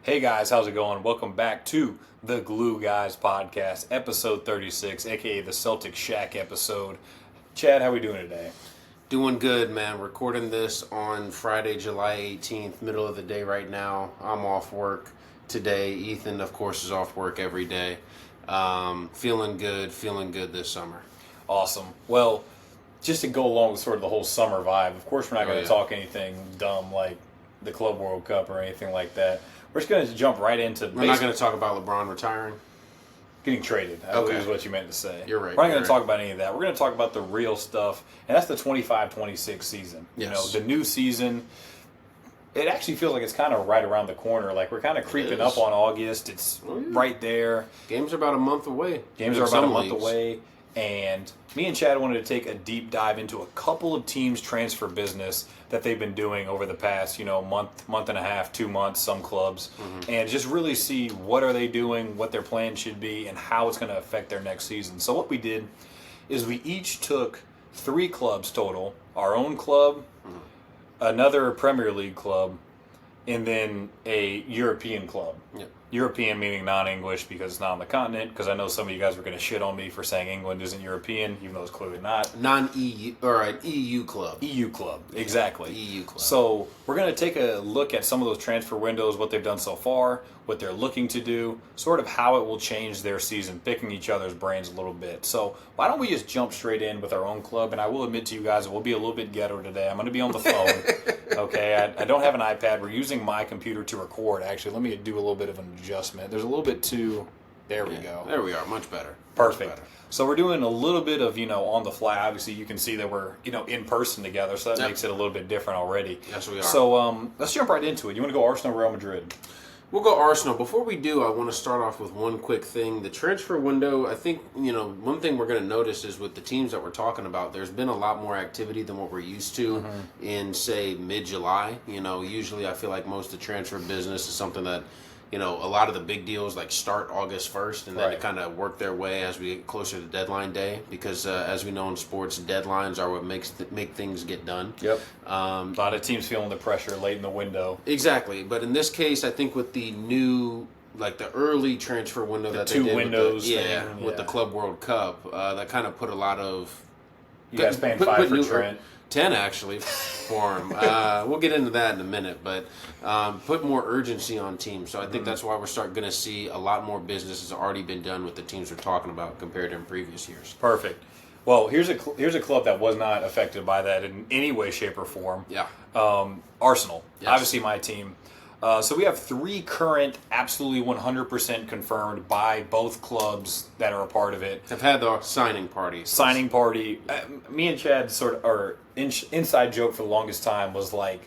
Hey guys, how's it going? Welcome back to the Glue Guys podcast, episode 36, aka the Celtic Shack episode. Chad, how we doing today? Doing good, man. Recording this on Friday, July 18th, middle of the day right now. I'm off work today. Ethan, of course, is off work every day. Feeling good this summer. Awesome. Well, just to go along with sort of the whole summer vibe, of course we're not going to talk anything dumb like the Club World Cup or anything like that. We're just going to jump right into... We're not going to talk about LeBron retiring? Getting traded, I believe is what you meant to say. You're right. We're not going to talk about any of that. We're going to talk about the real stuff, and that's the 25-26 season. Yes. You know, the new season. It actually feels like it's kind of right around the corner. Like, we're kind of creeping up on August. It's right there. Games are about a month away. Games are about a month away. And me and Chad wanted to take a deep dive into a couple of teams' transfer business that they've been doing over the past, month and a half, 2 months, some clubs, and just really see what are they doing, what their plan should be, and how it's going to affect their next season. So what we did is we each took 3 clubs total, our own club, another Premier League club, and then a European club. Yep. European meaning non-English because it's not on the continent, because I know some of you guys were going to shit on me for saying England isn't European, even though it's clearly not. Non-EU, or an EU club. EU club, exactly. EU club. So we're going to take a look at some of those transfer windows, what they've done so far, what they're looking to do, sort of how it will change their season, picking each other's brains a little bit. So why don't we just jump straight in with our own club? And I will admit to you guys, it will be a little bit ghetto today. I'm going to be on the phone. Okay, I don't have an iPad. We're using my computer to record. Actually, let me do a little bit of an adjustment. There's a little bit too... There we go. There we are. Much better. Perfect. Much better. So we're doing a little bit of, on the fly. Obviously, you can see that we're, in person together, so that makes it a little bit different already. Yes, we are. So let's jump right into it. You want to go Arsenal, Real Madrid? We'll go Arsenal. Before we do, I want to start off with one quick thing. The transfer window, I think, one thing we're going to notice is with the teams that we're talking about, there's been a lot more activity than what we're used to in, say, mid-July. Usually I feel like most of the transfer business is something that, a lot of the big deals like start August 1st and then they kind of work their way as we get closer to deadline day because as we know in sports, deadlines are what make things get done. Yep. A lot of teams feeling the pressure late in the window. Exactly. But in this case, I think with the new, like the early transfer window that they did with the Club World Cup, that kind of put a lot of... You guys paying 5 for Trent. 10 actually for him. We'll get into that in a minute, but put more urgency on teams. So I think that's why we're going to see a lot more business has already been done with the teams we're talking about compared to in previous years. Perfect. Well, here's a club that was not affected by that in any way, shape, or form. Yeah. Arsenal, yes. Obviously my team. So we have 3 current, absolutely 100% confirmed by both clubs that are a part of it. Have had the signing party. Me and Chad inside joke for the longest time was like,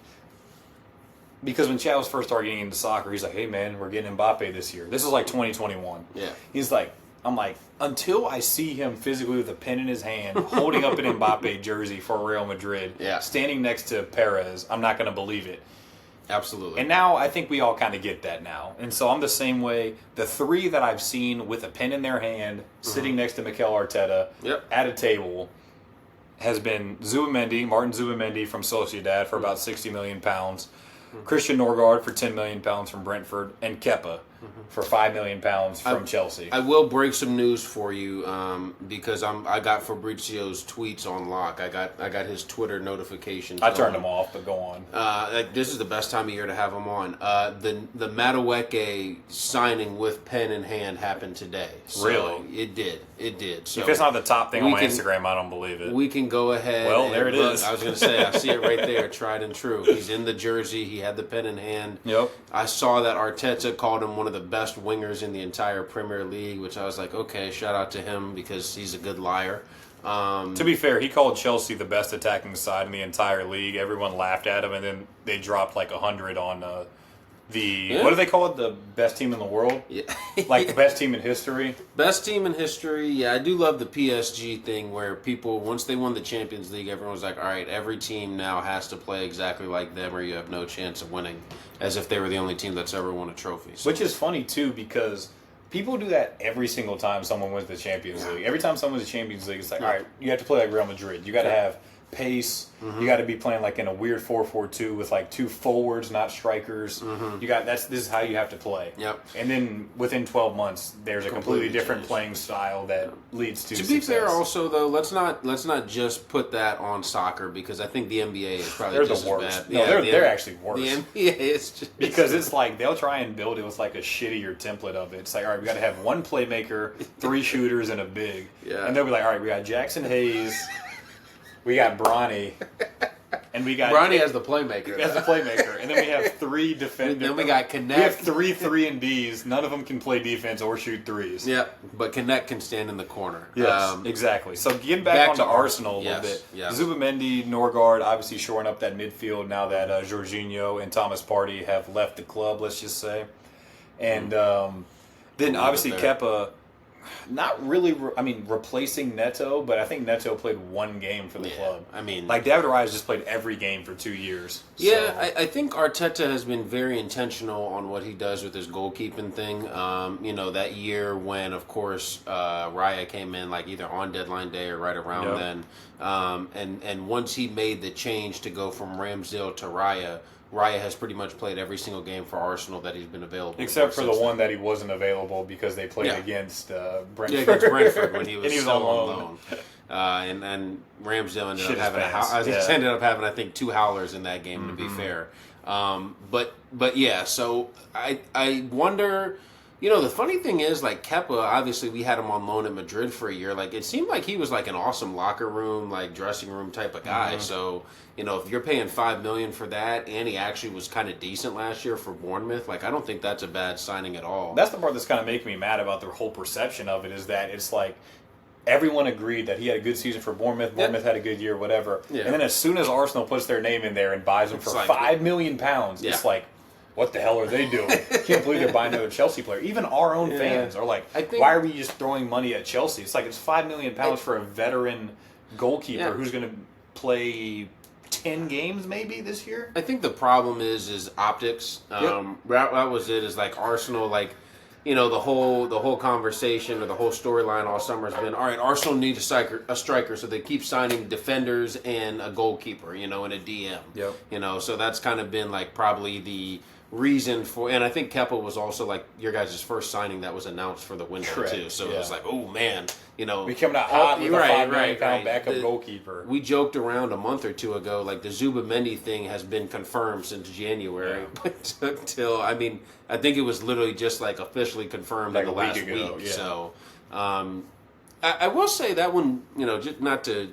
because when Chad was first starting getting into soccer, he's like, hey man, we're getting Mbappe this year. This is like 2021. Yeah. He's like, I'm like, until I see him physically with a pen in his hand, holding up an Mbappe jersey for Real Madrid, standing next to Perez, I'm not going to believe it. Absolutely. And now I think we all kind of get that now. And so I'm the same way. The 3 that I've seen with a pen in their hand, sitting next to Mikel Arteta at a table, has been Martin Zubimendi from Sociedad for about £60 million, Christian Norgard for £10 million from Brentford, and Kepa for £5 million from Chelsea. I will break some news for you because I got Fabrizio's tweets on lock. I got his Twitter notifications. I turned them off, but go on. This is the best time of year to have them on. The Madueke signing with pen in hand happened today. So really? It did. So if it's not the top thing on my Instagram, I don't believe it. We can go ahead. Well, there it is. I was going to say, I see it right there, tried and true. He's in the jersey. He had the pen in hand. Yep. I saw that Arteta called him one of the best wingers in the entire Premier League, which I was like, okay, shout out to him because he's a good liar. To be fair, he called Chelsea the best attacking side in the entire league. Everyone laughed at him, and then they dropped like 100 on what do they call it? The best team in the world? Yeah. Like the best team in history? Best team in history. Yeah, I do love the PSG thing where people, once they won the Champions League, everyone was like, all right, every team now has to play exactly like them or you have no chance of winning, as if they were the only team that's ever won a trophy. So. Which is funny, too, because people do that every single time someone wins the Champions League. Every time someone wins the Champions League, it's like, all right, you have to play like Real Madrid. You got to have pace. You got to be playing like in a weird 4-4-2 with like 2 forwards, not strikers. This is how you have to play. Yep. And then within 12 months, there's a completely different changed playing style that leads to To success. be fair, also though, let's not just put that on soccer because I think the NBA is probably they're just the worst. as bad. No, Yeah, they're actually worse. The NBA is just Because it's like they'll try and build it with like a shittier template of it. It's like, all right, we got to have 1 playmaker, 3 shooters, and a big. Yeah. And they'll be like, all right, we got Jackson Hayes, we got Bronny, and we got Bronny as the playmaker. as the playmaker, and then we have 3 defenders. Then we got We Connect. have 3 3-and-Ds. None of them can play defense or shoot threes. Yeah, but Connect can stand in the corner. Yes, exactly. So getting back onto to Arsenal a little yes, bit. yes. Zubimendi, Norgard, obviously shoring up that midfield now that Jorginho and Thomas Partey have left the club, let's just say. And then obviously Kepa, not really, replacing Neto, but I think Neto played 1 game for the club. I mean, like David Raya just played every game for 2 years. Yeah, So. I think Arteta has been very intentional on what he does with his goalkeeping thing. That year when, of course, Raya came in like either on deadline day or right around then. And once he made the change to go from Ramsdale to Raya has pretty much played every single game for Arsenal that he's been available. Except for the one that he wasn't available because they played against Brentford. Yeah, against Brentford when he was, and he was still on on loan. And Ramsdale ended Shit up having ended up having I think 2 howlers in that game. To be fair, but yeah. So I wonder. The funny thing is, like, Kepa, obviously we had him on loan at Madrid for a year. Like, it seemed like he was like an awesome locker room, like dressing room type of guy. So, if you're paying $5 million for that, and he actually was kind of decent last year for Bournemouth, like, I don't think that's a bad signing at all. That's the part that's kind of making me mad about the whole perception of it, is that it's like everyone agreed that he had a good season for Bournemouth. Bournemouth had a good year, whatever. Yeah. And then as soon as Arsenal puts their name in there and buys him for like, £5 million, it's like, what the hell are they doing? Can't believe they're buying another Chelsea player. Even our own fans are like, why are we just throwing money at Chelsea? It's like it's £5 million for a veteran goalkeeper who's going to play 10 games maybe this year. I think the problem is optics. That was it. Is like Arsenal, like the whole conversation or the whole storyline all summer has been, all right, Arsenal needs a striker, so they keep signing defenders and a goalkeeper, and a DM. Yep. So that's kind of been like probably the reason for, and I think Kepa was also like your guys' first signing that was announced for the window too. So it was like, oh man, becoming a hot with a £5 million backup goalkeeper. We joked around a month or 2 ago, like the Zubimendi thing has been confirmed since January, but took till I think it was literally just like officially confirmed like in the a week last ago, week. yeah. So I will say that one, just not to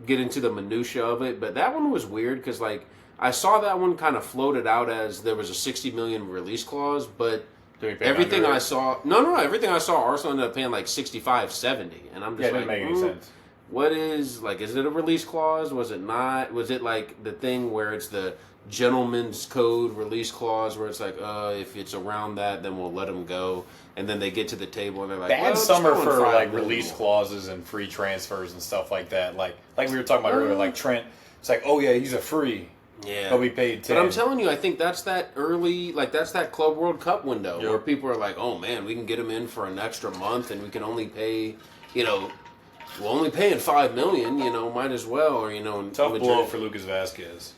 get into the minutia of it, but that one was weird because like I saw that one kind of floated out as there was a $60 million release clause, but everything I saw, everything I saw, Arsenal ended up paying like 65, 70, and I'm just it didn't make any sense. What is is it a release clause? Was it not? Was it like the thing where it's the gentleman's code release clause where it's like, if it's around that, then we'll let them go, and then they get to the table and they're like, bad summer for like release more. clauses and free transfers and stuff like that. Like we were talking about earlier, like Trent. It's like, oh yeah, he's a free. Yeah, but we paid 10. But I'm telling you, I think that's that early, that's that Club World Cup window where people are like, oh man, we can get him in for an extra month, and we can only pay, we're only paying $5 million, might as well, or tough blow for Lucas Vasquez.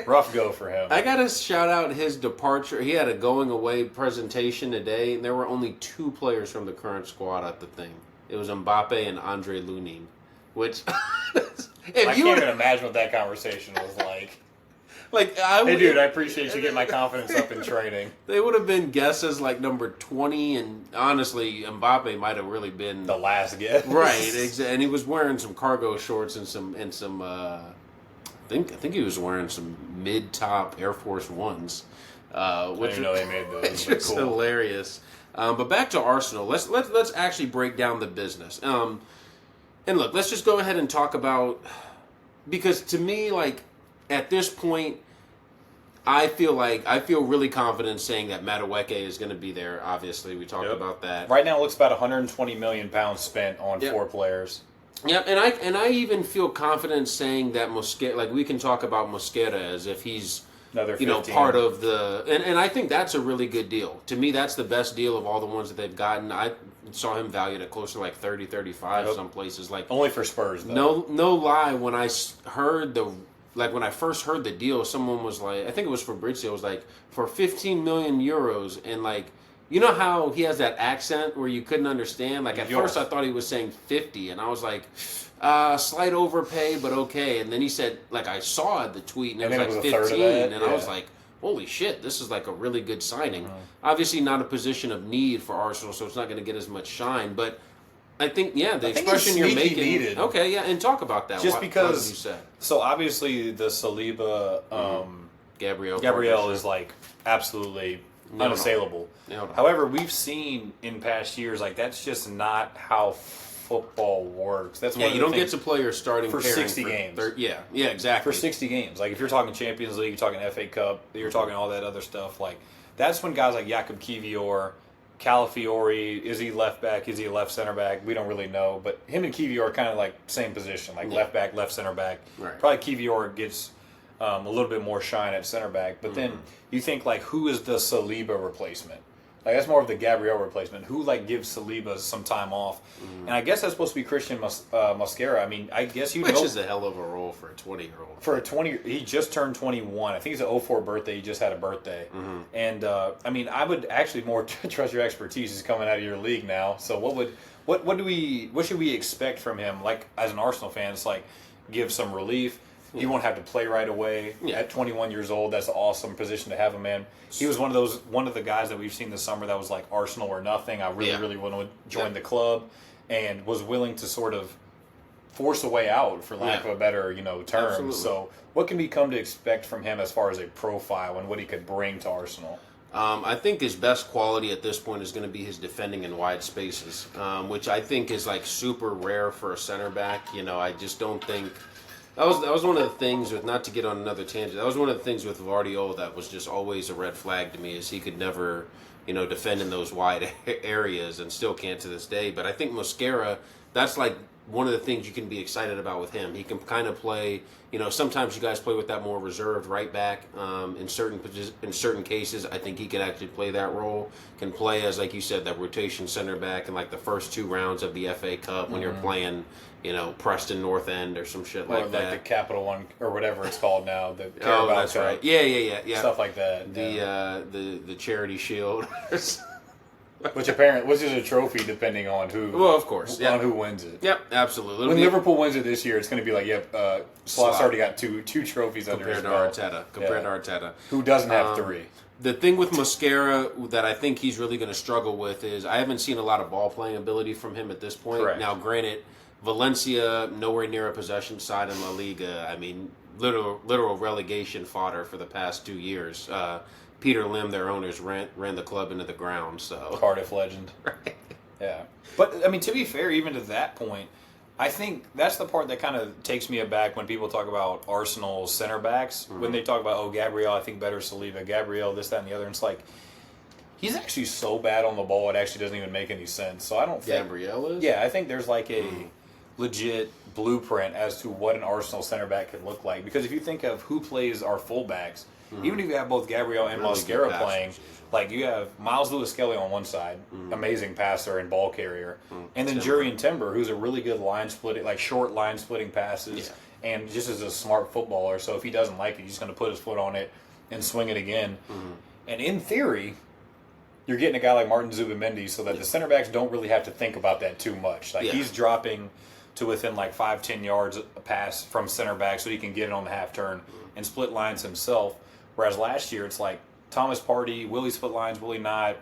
Rough go for him. I gotta shout out his departure. He had a going away presentation today, and there were only 2 players from the current squad at the thing. It was Mbappe and Andre Lunin, which. I can't even imagine what that conversation was like. Hey, dude, I appreciate you getting my confidence up in training. They would have been guesses like number 20, and honestly, Mbappe might have really been the last guess. Right, and he was wearing some cargo shorts and some. I think he was wearing some mid-top Air Force Ones. Which I didn't know they made those. Which is cool. Hilarious. But back to Arsenal. Let's actually break down the business. And look, let's just go ahead and talk about, because to me, like, at this point, I feel really confident saying that Madueke is going to be there. Obviously, we talked about that. Right now, it looks about £120 million spent on 4 players. Yep, and I even feel confident saying that Mosquera, like we can talk about Mosquera as if he's another 15. Part of the, and I think that's a really good deal. To me, that's the best deal of all the ones that they've gotten. saw him valued at closer to like 30, 35 Yep. some places. Like Only for Spurs, though. no lie. When I heard when I first heard the deal, someone was like, I think it was Fabrizio, was like, for 15 million euros, and like, you know how he has that accent where you couldn't understand? Like, at first I thought he was saying 50, and I was like, slight overpay, but okay. And then he said, like, I saw the tweet, and it was like 15, and I was like, holy shit, this is like a really good signing. Obviously not a position of need for Arsenal, so it's not going to get as much shine, but I think, the expression you're making. Needed. Okay, yeah, and talk about that. Just because. What did you say? So obviously the Saliba, Gabriel is like absolutely unassailable. However, we've seen in past years like that's just not how football works. That's you don't get to play your starting for 60 games. Yeah, exactly. For 60 games, like if you're talking Champions League, you're talking FA Cup, you're talking all that other stuff. Like that's when guys like Jakub Kiwior, Calafiori, is he left back? Is he a left center back? We don't really know. But him and Kiwior are kind of like same position, like left back, left center back. Right. Probably Kiwior gets a little bit more shine at center back. But then you think like, who is the Saliba replacement? Like that's more of the Gabriel replacement. Who like gives Saliba some time off? And I guess that's supposed to be Christian Mosquera. I mean, I guess which is a hell of a role for a 20-year-old. For a 20, he just turned 21. I think he's an 04 birthday. He just had a birthday. And I mean, I would actually more trust your expertise is coming out of your league now. So what should we expect from him? Like as an Arsenal fan, it's like give some relief. He won't have to play right away at 21 years old. That's an awesome position to have him in. He was one of the guys that we've seen this summer that was like Arsenal or nothing. I really want to join the club, and was willing to sort of force a way out, for lack of a better term. Absolutely. So what can we come to expect from him as far as a profile and what he could bring to Arsenal? I think his best quality at this point is going to be his defending in wide spaces, which I think is like super rare for a center back. I just don't think. That was one of the things with, not to get on another tangent, that was one of the things with Vardiol that was just always a red flag to me, is he could never, defend in those wide areas, and still can't to this day. But I think Mosquera, that's like one of the things you can be excited about with him. He can kind of play, sometimes you guys play with that more reserved right back. In certain cases, I think he can actually play that role. Can play as, like you said, that rotation center back in like the first 2 rounds of the FA Cup when you're playing, Preston North End or some shit like that. Like the Capital One or whatever it's called now. The Carabao that's Cup. right. Yeah. Stuff like that. The Charity Shield. Which is a trophy depending on who. Well, of course, on who wins it. Yep, absolutely. When Liverpool wins it this year, it's going to be like, Slott's already got two trophies under his belt. Compared to Arteta, who doesn't have 3. The thing with Mosquera that I think he's really going to struggle with is I haven't seen a lot of ball playing ability from him at this point. Correct. Now, granted, Valencia nowhere near a possession side in La Liga. I mean, literal relegation fodder for the past 2 years. Peter Lim, their owners, ran the club into the ground. So Cardiff legend. Right. Yeah. But, I mean, to be fair, even to that point, I think that's the part that kind of takes me aback when people talk about Arsenal center backs. When they talk about, Gabriel, I think better Saliba. Gabriel, this, that, and the other. And it's like, he's actually so bad on the ball, it actually doesn't even make any sense. So I don't think... Gabriel is? Yeah, I think there's like a legit blueprint as to what an Arsenal center back could look like. Because if you think of who plays our fullbacks, even if you have both Gabriel and Really Mosquera playing, like you have Miles Lewis-Kelly on one side, amazing passer and ball carrier, and then Jurrien Timber, who's a really good line splitting, like short line splitting passes, and just is a smart footballer. So if he doesn't like it, he's going to put his foot on it and swing it again. And in theory, you're getting a guy like Martin Zubimendi, so that the center backs don't really have to think about that too much. Like he's dropping to within like 5-10 yards a pass from center back, so he can get it on the half turn and split lines himself. Whereas last year, it's like Thomas Partey, will he split lines, will he not?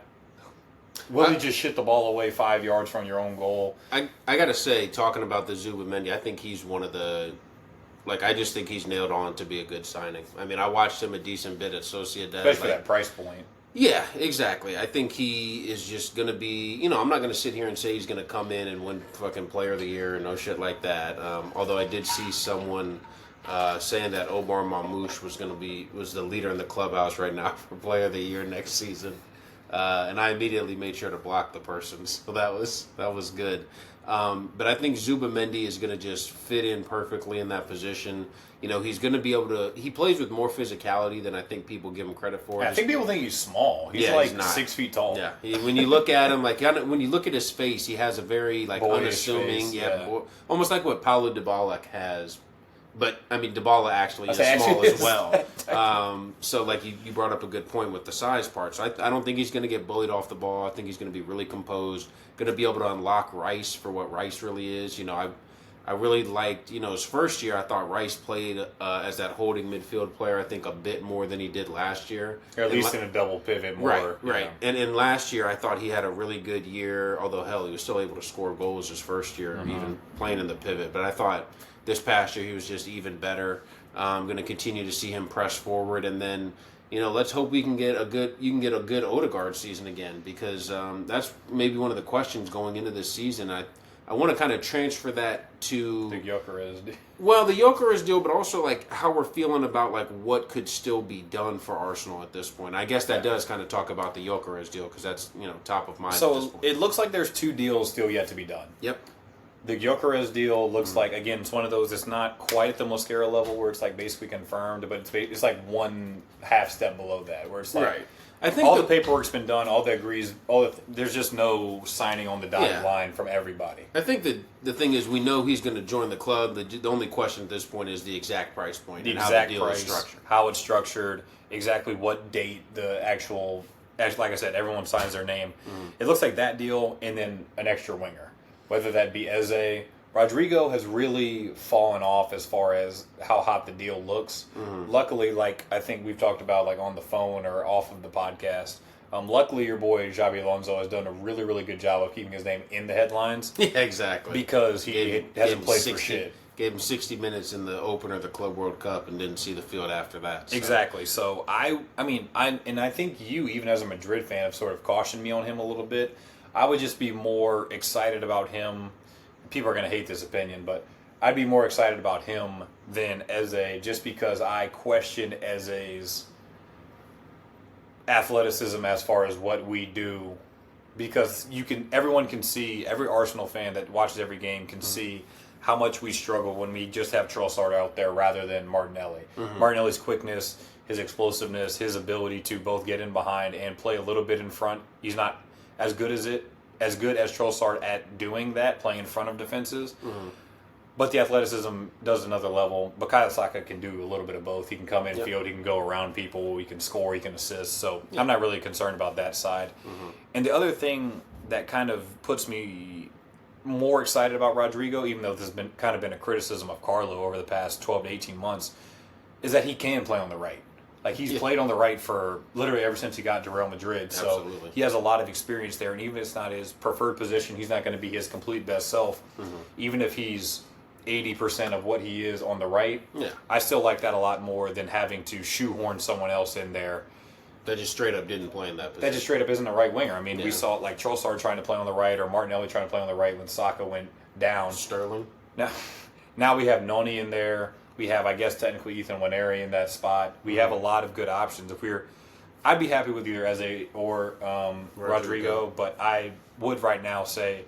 Will he just shit the ball away 5 yards from your own goal? I got to say, talking about the Zubimendi, I think he's one of the... I just think he's nailed on to be a good signing. I mean, I watched him a decent bit at Sociedad. Especially for that price point. Yeah, exactly. I think he is just going to be... I'm not going to sit here and say he's going to come in and win fucking Player of the Year and no shit like that. Although I did see someone... saying that Omar Mamouche was the leader in the clubhouse right now for Player of the Year next season. and I immediately made sure to block the person. So that was good. But I think Zubamendi is going to just fit in perfectly in that position. He's going to be able to. He plays with more physicality than I think people give him credit for. Yeah, I think people think he's small. He's he's 6 feet tall. Yeah, when you look at him, when you look at his face, he has a very boyish, unassuming, face, almost like what Paulo Dybala has. But I mean, Dybala actually is small as well. So you brought up a good point with the size part. So I don't think he's going to get bullied off the ball. I think he's going to be really composed. Going to be able to unlock Rice for what Rice really is. I really liked, his first year. I thought Rice played as that holding midfield player. I think a bit more than he did last year, or at least in a double pivot more. Right. And last year, I thought he had a really good year. Although he was still able to score goals his first year, even playing in the pivot. But I thought this past year he was just even better. I'm going to continue to see him press forward, and then let's hope we can get a good Odegaard season again, because that's maybe one of the questions going into this season. I want to kind of transfer that to the Gyökeres deal. Well, the Gyökeres deal, but also how we're feeling about what could still be done for Arsenal at this point. I guess that does kind of talk about the Gyökeres deal, because that's top of mind. So at this point. It looks like there's 2 deals still yet to be done. Yep. The Gyökeres deal looks like, again, it's one of those. It's not quite at the Mosquera level where it's basically confirmed, but it's one half step below that, where it's right. I think all the paperwork's been done, all the agrees, there's just no signing on the dotted line from everybody. I think that the thing is, we know he's going to join the club. The only question at this point is the exact price point, the and exact how the deal price, is structured. How it's structured, exactly what date the actual, like I said, everyone signs their name. It looks like that deal, and then an extra winger, whether that be Eze. Rodrigo has really fallen off as far as how hot the deal looks. Luckily, I think we've talked about on the phone or off of the podcast, luckily your boy Xabi Alonso has done a really, really good job of keeping his name in the headlines. Yeah, exactly. Because he hasn't played for shit. Gave him 60 minutes in the opener of the Club World Cup and didn't see the field after that. So. Exactly. So I think you, even as a Madrid fan, have sort of cautioned me on him a little bit. I would just be more excited about him. People are going to hate this opinion, but I'd be more excited about him than Eze, just because I question Eze's athleticism as far as what we do. Because everyone can see, every Arsenal fan that watches every game can see how much we struggle when we just have Trossard out there rather than Martinelli. Martinelli's quickness, his explosiveness, his ability to both get in behind and play a little bit in front. He's not as good as Trossard at doing that, playing in front of defenses. But the athleticism does another level. Bukayo Saka can do a little bit of both. He can come in field, he can go around people, he can score, he can assist. So I'm not really concerned about that side. And the other thing that kind of puts me more excited about Rodrigo, even though this has been a criticism of Carlo over the past 12 to 18 months, is that he can play on the right. He's played on the right for literally ever since he got to Real Madrid. So Absolutely. He has a lot of experience there. And even if it's not his preferred position, he's not going to be his complete best self. Even if he's 80% of what he is on the right, I still like that a lot more than having to shoehorn someone else in there. That just straight up didn't play in that position. That just straight up isn't a right winger. I mean, we saw Trossard trying to play on the right or Martinelli trying to play on the right when Saka went down. Sterling. Now we have Noni in there. We have, I guess, technically Ethan Waneri in that spot. We have a lot of good options. I'd be happy with either Eze or Rodrigo, but I would right now say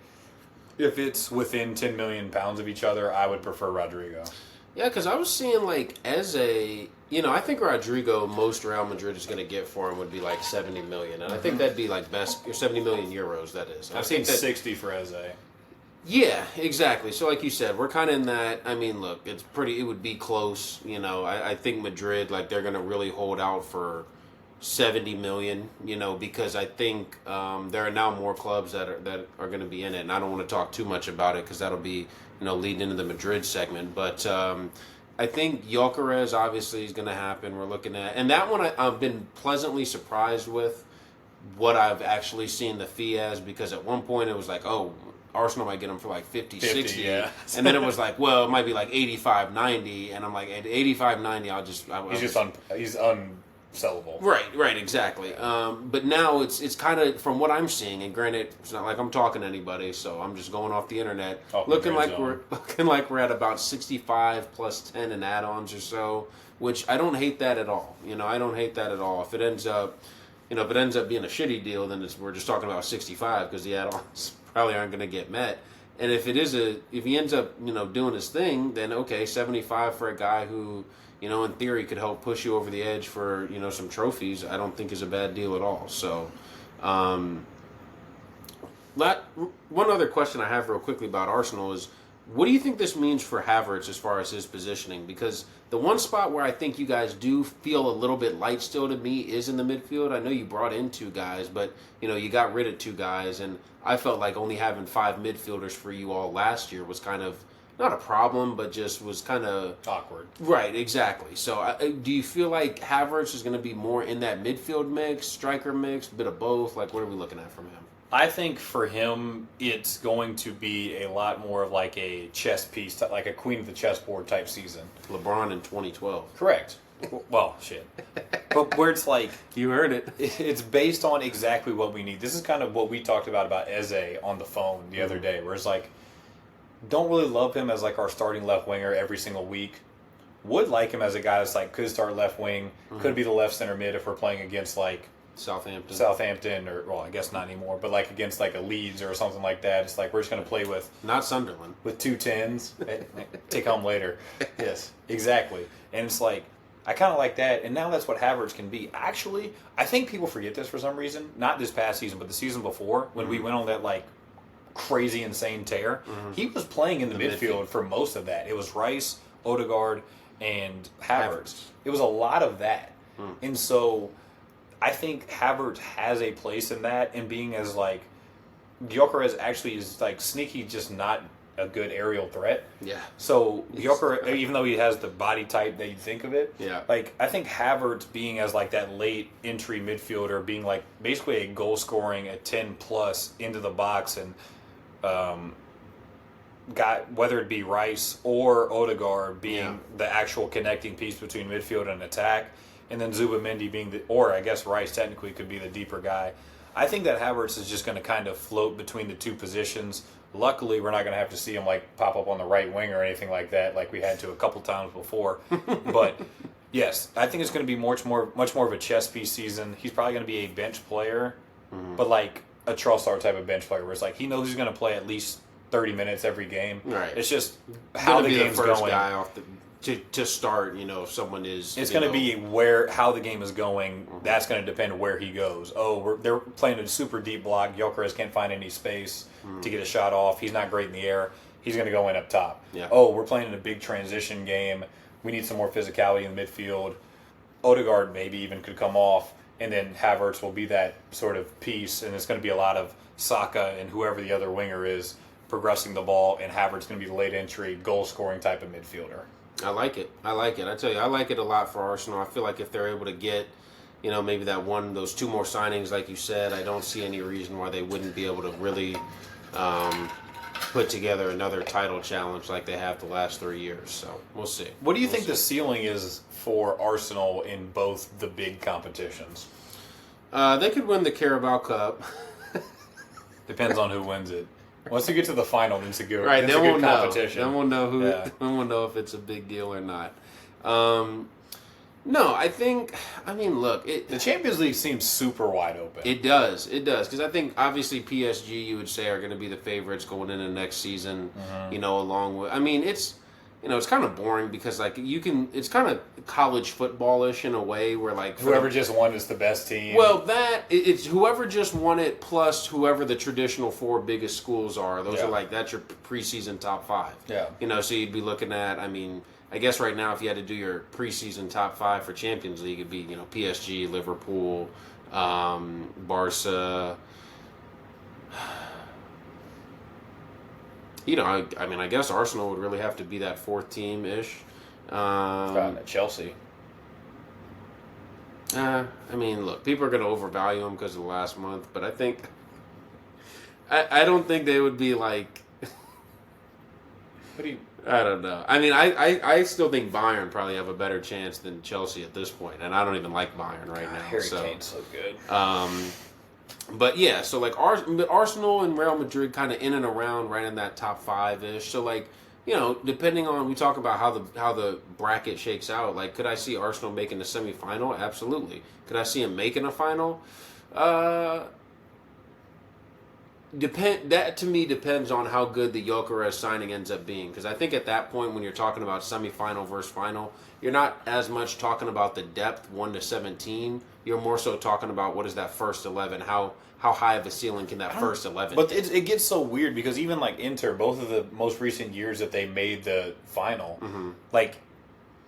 if it's within £10 million of each other, I would prefer Rodrigo. Yeah, because I was seeing Eze, I think Rodrigo, most Real Madrid is going to get for him would be 70 million. And I think that'd be best, or 70 million euros, that is. I've seen 60 for Eze. Yeah, exactly. So like you said, we're kind of in that. I mean, look, it would be close. I think Madrid, they're going to really hold out for 70 million, because I think there are now more clubs that are going to be in it. And I don't want to talk too much about it because that'll be, leading into the Madrid segment. But I think Gyökeres obviously is going to happen. We're looking at, and that one I've been pleasantly surprised with what I've actually seen the fee as, because at one point it was Arsenal might get him for 50, 60. Yeah. And then it was it might be 85, 90. And I'm at 85, 90, he's unsellable. Right, exactly. But now it's kind of, from what I'm seeing, and granted, it's not like I'm talking to anybody, so I'm just going off the internet, looking like we're at about 65 plus 10 in add-ons or so, which I don't hate that at all. I don't hate that at all. If it ends up, if it ends up being a shitty deal, then we're just talking about 65 because the add-ons probably aren't going to get met. And if he ends up, doing his thing, then okay, 75 for a guy who, in theory could help push you over the edge for, some trophies, I don't think is a bad deal at all. So, one other question I have real quickly about Arsenal is, what do you think this means for Havertz as far as his positioning? Because the one spot where I think you guys do feel a little bit light still to me is in the midfield. I know you brought in 2 guys, but, you got rid of 2 guys, and I felt like only having 5 midfielders for you all last year was kind of, not a problem, but just was kind of... awkward. Right, exactly. So do you feel like Havertz is going to be more in that midfield mix, striker mix, a bit of both? Like, what are we looking at from him? I think for him, it's going to be a lot more of like a chess piece, like a queen of the chessboard type season. LeBron in 2012. Correct. Well, shit. But where it's like... You heard it. It's based on exactly what we need. This is kind of what we talked about Eze on the phone the other day, where it's like, don't really love him as like our starting left winger every single week. Would like him as a guy that's like could start left wing, could be the left center mid if we're playing against like Southampton, or well, I guess not anymore, but like against like a Leeds or something like that. It's like we're just going to play with not Sunderland with 2 10s. Take home later. Yes, exactly. And it's like I kind of like that, and now that's what Havertz can be. Actually, I think people forget this for some reason. Not this past season, but the season before when we went on that like crazy insane tear. He was playing in the midfield for most of that. It was Rice, Odegaard, and Havertz. It was a lot of that, and so. I think Havertz has a place in that, and being as like Gyökeres actually is like sneaky, just not a good aerial threat. Yeah. So Gyökeres, even though he has the body type that you think of it, like I think Havertz being as like that late entry midfielder, being like basically a goal scoring at 10 plus into the box, and got whether it be Rice or Odegaard being the actual connecting piece between midfield and attack. And then Zubamendi being or I guess Rice technically could be the deeper guy. I think that Havertz is just going to kind of float between the 2 positions. Luckily, we're not going to have to see him like pop up on the right wing or anything like that, like we had to a couple times before. But yes, I think it's going to be much more of a chess piece season. He's probably going to be a bench player, but like a Trossard type of bench player, where it's like he knows he's going to play at least 30 minutes every game. Right. It's just how the game's the first going. Guy off to start, if someone is... It's going to be how the game is going. That's going to depend where he goes. They're playing a super deep block. Gyökeres can't find any space to get a shot off. He's not great in the air. He's going to go in up top. Yeah. We're playing in a big transition game. We need some more physicality in the midfield. Odegaard maybe even could come off, and then Havertz will be that sort of piece, and it's going to be a lot of Saka and whoever the other winger is progressing the ball, and Havertz going to be the late entry, goal-scoring type of midfielder. I like it. I tell you, I like it a lot for Arsenal. I feel like if they're able to get, maybe those 2 more signings, like you said, I don't see any reason why they wouldn't be able to really put together another title challenge like they have the last 3 years. So we'll see. What do you think the ceiling is for Arsenal in both the big competitions? They could win the Carabao Cup. Depends on who wins it. Once you get to the final, then it's a good, right, then we'll competition. Then we'll know who. Yeah. Then we'll know if it's a big deal or not. No, I think. I mean, look, the Champions League seems super wide open. It does, because I think obviously PSG, you would say, are going to be the favorites going into next season. Along with. I mean, it's. It's kind of boring because like it's kind of college football-ish in a way where like whoever just won is the best team. Well, it's whoever just won it plus whoever the traditional 4 biggest schools are. Those are like that's your preseason top 5. Yeah. So you'd be looking at. I mean, I guess right now if you had to do your preseason top 5 for Champions League, it'd be PSG, Liverpool, Barca. I mean, I guess Arsenal would really have to be that 4th team-ish. Chelsea. I mean, look, people are going to overvalue them because of the last month, but I think... I don't think they would be like... What do you... I don't know. I mean, I still think Bayern probably have a better chance than Chelsea at this point, and I don't even like Bayern right now. Harry Kane's so good. But yeah, so like Arsenal and Real Madrid kind of in and around right in that top 5-ish. So like depending on, we talk about how the bracket shakes out. Like, could I see Arsenal making the semifinal? Absolutely. Could I see him making a final? That to me depends on how good the Gyökeres signing ends up being, because I think at that point when you're talking about semifinal versus final, you're not as much talking about the depth 1 to 17. You're more so talking about what is that first 11, how high of a ceiling can that first 11 But get? it gets so weird because even like Inter, both of the most recent years that they made the final, like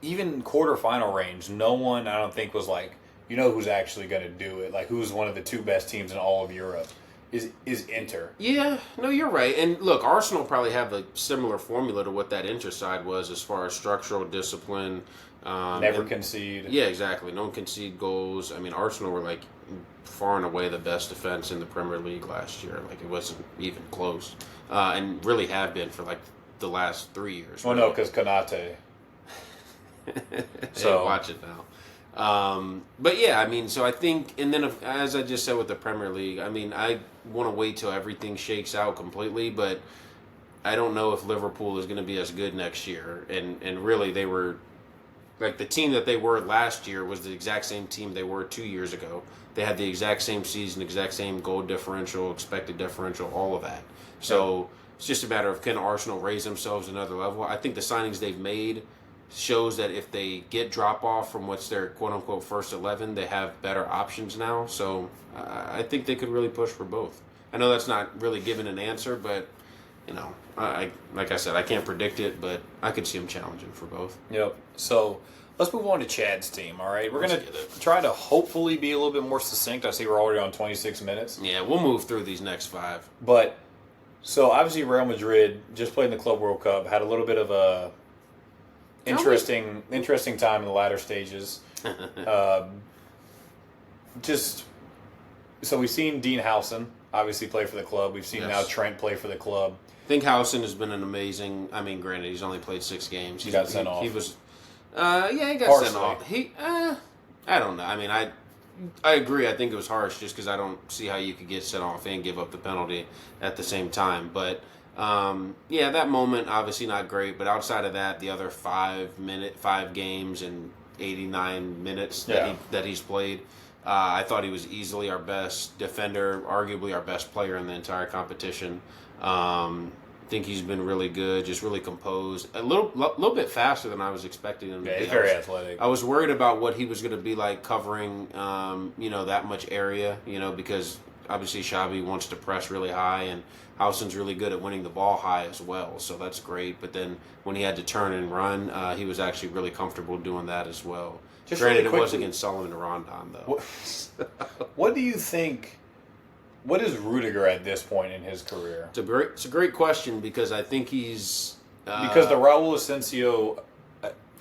even quarterfinal range, no one I don't think was like, who's actually going to do it, like who's one of the 2 best teams in all of Europe. Is Inter. Yeah, no, you're right. And look, Arsenal probably have a similar formula to what that Inter side was as far as structural discipline. Never concede. Yeah, exactly. Don't concede goals. I mean, Arsenal were like far and away the best defense in the Premier League last year. Like, it wasn't even close. And really have been for like the last 3 years. Well, really. no, because Konate. So watch it now. But yeah, I mean, so I think, and then as I just said with the Premier League, I mean, I want to wait till everything shakes out completely, but I don't know if Liverpool is going to be as good next year. And really, they were, like, the team that they were last year was the exact same team they were 2 years ago. They had the exact same season, exact same goal differential, expected differential, all of that. So it's just a matter of, can Arsenal raise themselves another level? I think the signings they've made shows that if they get drop off from what's their quote unquote first 11, they have better options now. So I think they could really push for both. I know that's not really giving an answer, but I like I said, I can't predict it, but I could see them challenging for both. Yep. So let's move on to Chad's team. All right, we're gonna try to hopefully be a little bit more succinct. I see we're already on 26 minutes. Yeah, we'll move through these next 5. But so obviously Real Madrid just played in the Club World Cup, had a little bit of a interesting time in the latter stages. So we've seen Dean Howson obviously play for the club. We've seen now Trent play for the club. I think Howson has been an amazing. I mean, granted, he's only played 6 games. He got sent off. He was, he got sent off. I don't know. I mean, I agree. I think it was harsh just because I don't see how you could get sent off and give up the penalty at the same time. But that moment obviously not great. But outside of that, the other 5 games and 89 minutes that he's played, I thought he was easily our best defender, arguably our best player in the entire competition. I think he's been really good, just really composed. A little bit faster than I was expecting him to be. He's very athletic. I was worried about what he was going to be like covering, that much area, because obviously Xavi wants to press really high, and Howson's really good at winning the ball high as well, so that's great. But then when he had to turn and run, he was actually really comfortable doing that as well. Just granted, really it was against Solomon Rondon, though. What do you think? What is Rudiger at this point in his career? It's a great question, because I think he's because the Raul Asensio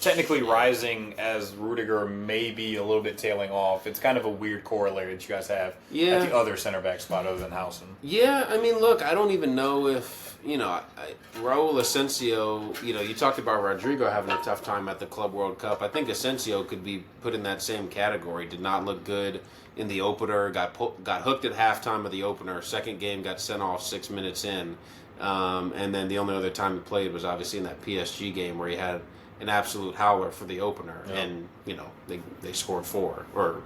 technically rising as Rudiger may be a little bit tailing off. It's kind of a weird corollary that you guys have at the other center back spot other than Howson. Yeah, I mean, look, I don't even know if Raul Asensio. You talked about Rodrigo having a tough time at the Club World Cup. I think Asensio could be put in that same category. Did not look good in the opener. Got hooked at halftime of the opener. Second game got sent off 6 minutes in, and then the only other time he played was obviously in that PSG game where he had an absolute howler for the opener, and they scored 4, or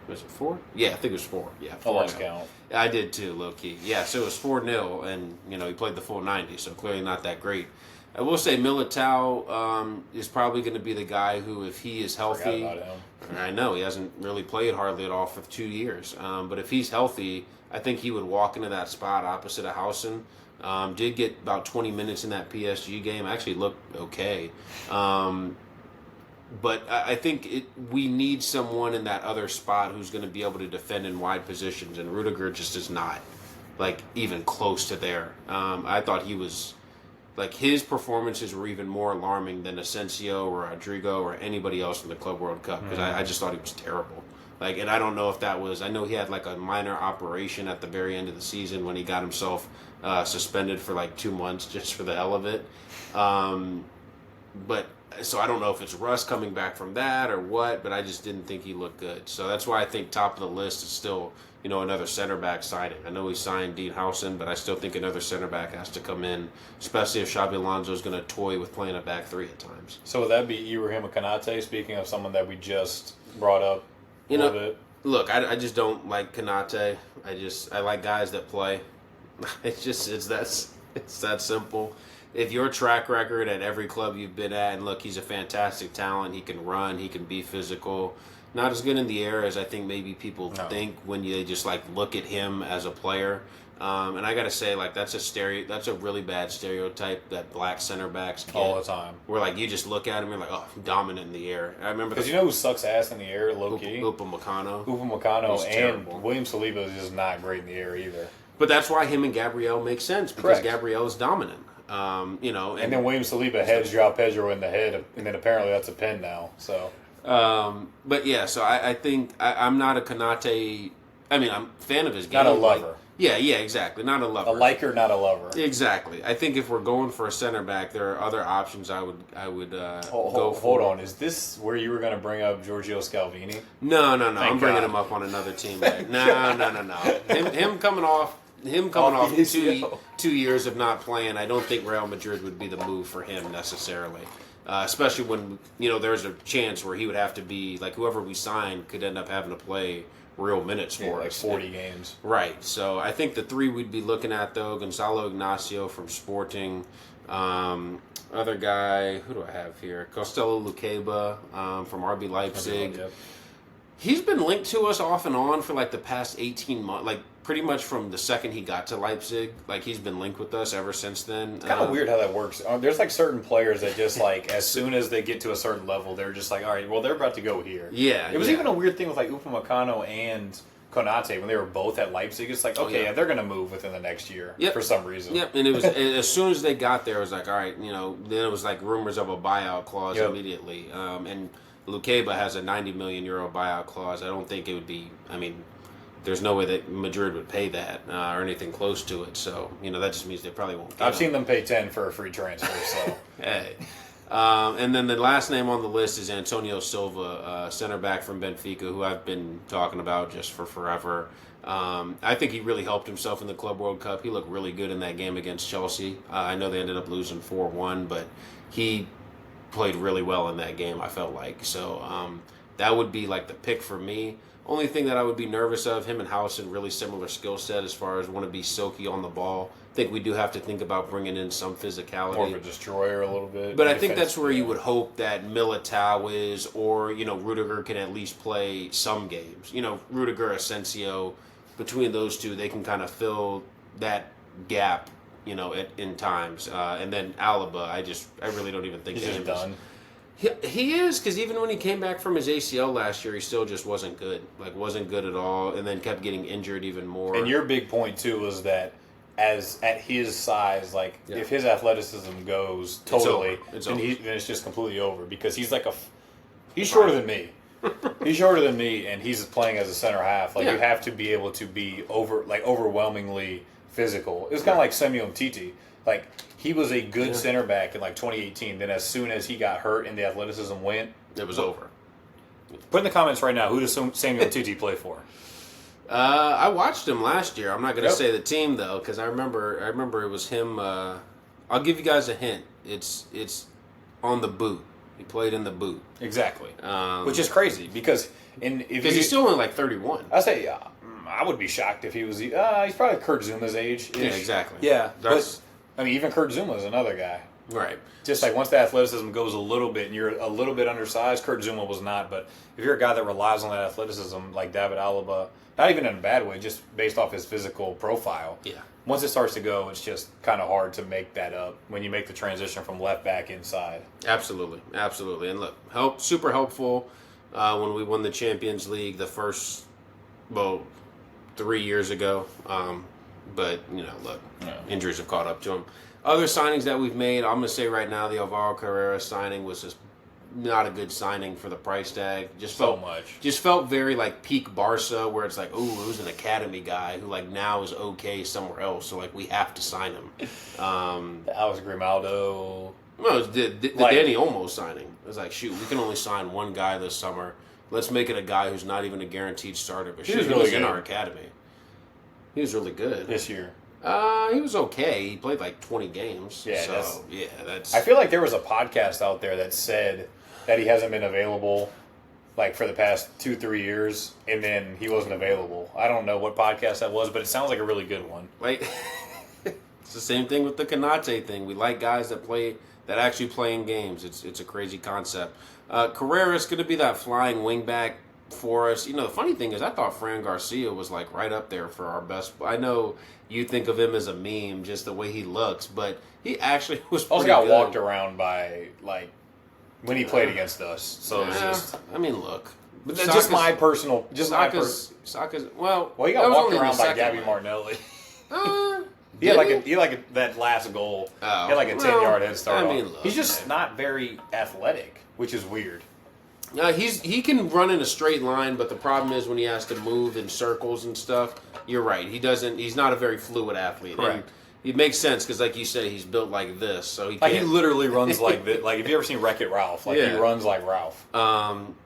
was it 4? Yeah, I think it was 4. Yeah, 4. I lost count. I did too, low key. Yeah, so it was 4-0, and he played the full 90, so clearly not that great. I will say Militao is probably going to be the guy who, if he is healthy, Forgot about him. I know he hasn't really played hardly at all for 2 years, but if he's healthy, I think he would walk into that spot opposite of Howson. Did get about 20 minutes in that PSG game. Actually looked okay. But I think we need someone in that other spot who's going to be able to defend in wide positions, and Rudiger just is not, even close to there. I thought he was, his performances were even more alarming than Asensio or Rodrigo or anybody else in the Club World Cup, because I just thought he was terrible. And I don't know if that was, I know he had a minor operation at the very end of the season when he got himself suspended for 2 months just for the hell of it. But So I don't know if it's Russ coming back from that or what, but I just didn't think he looked good. So that's why I think top of the list is still, another center back signing. I know he signed Dean Howson, but I still think another center back has to come in, especially if Xabi Alonso is going to toy with playing a back three at times. So would that be Ibrahim Konate, speaking of someone that we just brought up a little bit? Look, I just don't like Konate. I like guys that play. It's that simple. If your track record at every club you've been at, and look, he's a fantastic talent. He can run. He can be physical. Not as good in the air as I think maybe people think when you just look at him as a player. And I got to say, that's a really bad stereotype that black center backs get. All the time. Where you just look at him and you're dominant in the air. I remember because who sucks ass in the air, low key. Upamecano and terrible. William Saliba is just not great in the air either. But that's why him and Gabriel make sense because Gabriel is dominant. And then William Saliba heads João Pedro in the head, and then apparently that's a pin now. So. But yeah, so I think I'm not a Konate. I'm a fan of his game. Not a lover. Yeah, exactly. Not a lover. A liker, not a lover. Exactly. I think if we're going for a center back, there are other options I would go for. Hold on. Is this where you were going to bring up Giorgio Scalvini? No. I'm bringing him up on another team. No. Him coming off 2 years of not playing, I don't think Real Madrid would be the move for him necessarily. Especially when, there's a chance where he would have to be, whoever we signed could end up having to play real minutes for us. 40 games. Right. So I think the three we'd be looking at, though, Gonzalo Ignacio from Sporting. Other guy, who do I have here? Costello Luqueba from RB Leipzig. Yep. He's been linked to us off and on for the past 18 months, pretty much from the second he got to Leipzig. He's been linked with us ever since then. It's kind of weird how that works. There's certain players that just as soon as they get to a certain level, they're just all right, well, they're about to go here. Yeah. It was even a weird thing with Upamecano and Konate when they were both at Leipzig. It's yeah, they're going to move within the next year for some reason. Yep, and it was as soon as they got there, it was all right, then it was rumors of a buyout clause immediately. And Luqueba has a 90 million euro buyout clause. I don't think it would be, there's no way that Madrid would pay that or anything close to it. So, that just means they probably won't get I've seen them pay 10 for a free transfer, so. Hey. And then the last name on the list is Antonio Silva, center back from Benfica, who I've been talking about just for forever. I think he really helped himself in the Club World Cup. He looked really good in that game against Chelsea. I know they ended up losing 4-1, but he played really well in that game, I felt like. So that would be the pick for me. Only thing that I would be nervous of, him and Howson, really similar skill set as far as want to be silky on the ball. I think we do have to think about bringing in some physicality. More of a destroyer a little bit. But I think that's where you would hope that Militao is, or, Rudiger can at least play some games. Rudiger, Asensio, between those two, they can kind of fill that gap, in times. And then Alaba, I really don't even think he's just done. He is, because even when he came back from his ACL last year, he still just wasn't good. Wasn't good at all, and then kept getting injured even more. And your big point, too, was that at his size, if his athleticism goes totally, then it's just completely over. Because he's he's shorter than me. He's shorter than me, and he's playing as a center half. You have to be able to be overwhelmingly physical. It's kind of like Samuel Titi. He was a good center back in 2018. Then as soon as he got hurt and the athleticism went, it was over. Put in the comments right now, who does Samuel Titi play for? I watched him last year. I'm not going to say the team though, because I remember it was him. I'll give you guys a hint. It's on the boot. He played in the boot. Exactly. Which is crazy because he's still only 31. I say I would be shocked if he was. He's probably Kurt Zuma's age. Yeah, exactly. Yeah, even Kurt Zuma is another guy. Right. Just once the athleticism goes a little bit and you're a little bit undersized, Kurt Zuma was not. But if you're a guy that relies on that athleticism like David Alaba, not even in a bad way, just based off his physical profile. Yeah. Once it starts to go, it's just kind of hard to make that up when you make the transition from left back inside. Absolutely. And look, super helpful when we won the Champions League the first, 3 years ago. But, injuries have caught up to him. Other signings that we've made, I'm going to say right now, the Alvaro Carrera signing was just not a good signing for the price tag. Just felt very peak Barca, where it's it was an academy guy who now is okay somewhere else, so we have to sign him. Alex Grimaldo. Well, it's the Danny Olmo signing. It was like, shoot, we can only sign one guy this summer. Let's make it a guy who's not even a guaranteed starter. But he was in our academy. He was really good this year. He was okay. He played like 20 games. Yeah, that's. I feel like there was a podcast out there that said that he hasn't been available like for the past 2-3 years, and then he wasn't available. I don't know what podcast that was, but it sounds like a really good one. Like, it's the same thing with the Kanate thing. We like guys that actually play in games. It's a crazy concept. Carrera's going to be that flying wingback for us. You know, the funny thing is I thought Fran Garcia was like right up there for our best. I know you think of him as a meme, just the way he looks, but he actually was pretty also got good. walked around by, like, when he played against us. So it's just... I mean, look. But that's just my personal... Saka's, well, he got walked around by Gabby Martinelli. He had that last goal. He had like a 10-yard head start. I mean, look, he's just not very athletic, which is weird. He can run in a straight line, but the problem is when he has to move in circles and stuff. You're right. He's not a very fluid athlete. Correct. And it makes sense because, like you say, he's built like this, so he he literally runs like this. Like, have you ever seen Wreck-It Ralph? Like, he runs like Ralph.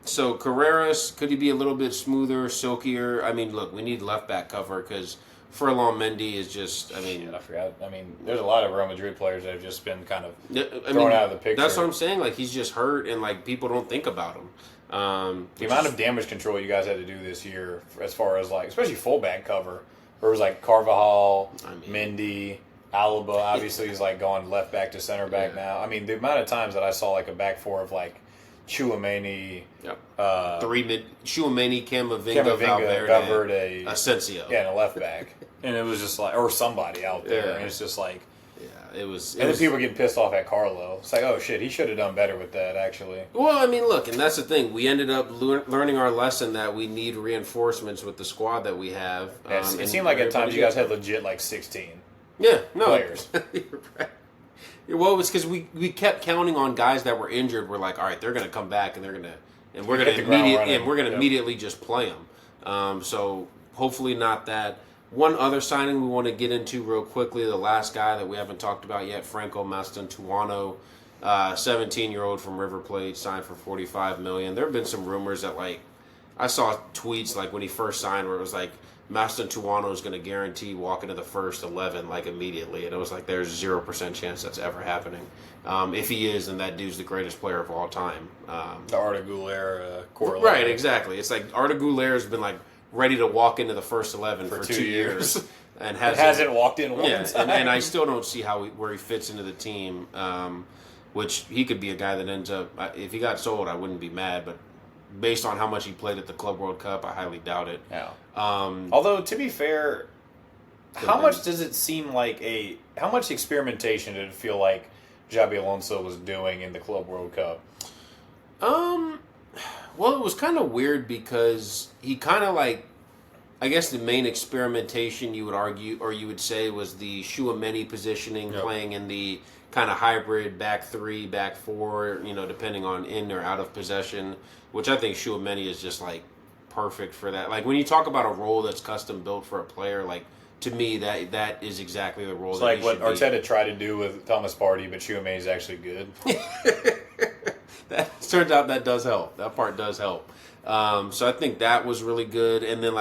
So Carreras, could he be a little bit smoother, silkier? I mean, look, we need left back cover because Furlong Mendy is just. I mean, I forgot. I mean, there's a lot of Real Madrid players that have just been kind of thrown out of the picture. That's what I'm saying. Like, he's just hurt, and like people don't think about him. The amount of damage control you guys had to do this year, as far as like, especially fullback cover, where it was like Carvajal, Mendy, Alaba. Obviously, he's like gone left back to center back now. I mean, the amount of times that I saw like a back four of like Tchouaméni, Tchouaméni, Camavinga, Valverde, Asensio, and a left back, and it was just like, or somebody out there, and it's just like. It was. And then people getting pissed off at Carlo. It's like, oh shit, he should have done better with that, actually. Well, I mean, look, and that's the thing. We ended up learning our lesson that we need reinforcements with the squad that we have. It seemed like at times you guys had legit like 16 players. You're right. Well, it was because we kept counting on guys that were injured. We're like, all right, they're going to come back and we're going to immediately just play them. So hopefully not that. One other signing we want to get into real quickly, the last guy that we haven't talked about yet, Franco Mastantuono, 17-year-old from River Plate, signed for $45 million. There have been some rumors that, like, I saw tweets, like, when he first signed where it was like, Mastantuono is going to guarantee walking to the first 11, like, immediately. And it was like, there's 0% chance that's ever happening. If he is, then that dude's the greatest player of all time. The Arda Güler correlation. Right, exactly. It's like Arda Güler has been, like, ready to walk into the first 11 for 2 years. And hasn't walked in one time. And I still don't see where he fits into the team, which he could be a guy that ends up, if he got sold, I wouldn't be mad, but based on how much he played at the Club World Cup, I highly doubt it. Yeah. Although, to be fair, how much does it seem like how much experimentation did it feel like Xabi Alonso was doing in the Club World Cup? Well, it was kind of weird because he kind of like, I guess the main experimentation you would argue, or you would say, was the Tchouaméni positioning, playing in the kind of hybrid back three, back four, depending on in or out of possession, which I think Tchouaméni is just like perfect for that. Like when you talk about a role that's custom built for a player, like to me that is exactly the role. It's like what Arteta tried to do with Thomas Partey, but Tchouaméni is actually good. That turns out that does help. That part does help. So I think that was really good. And then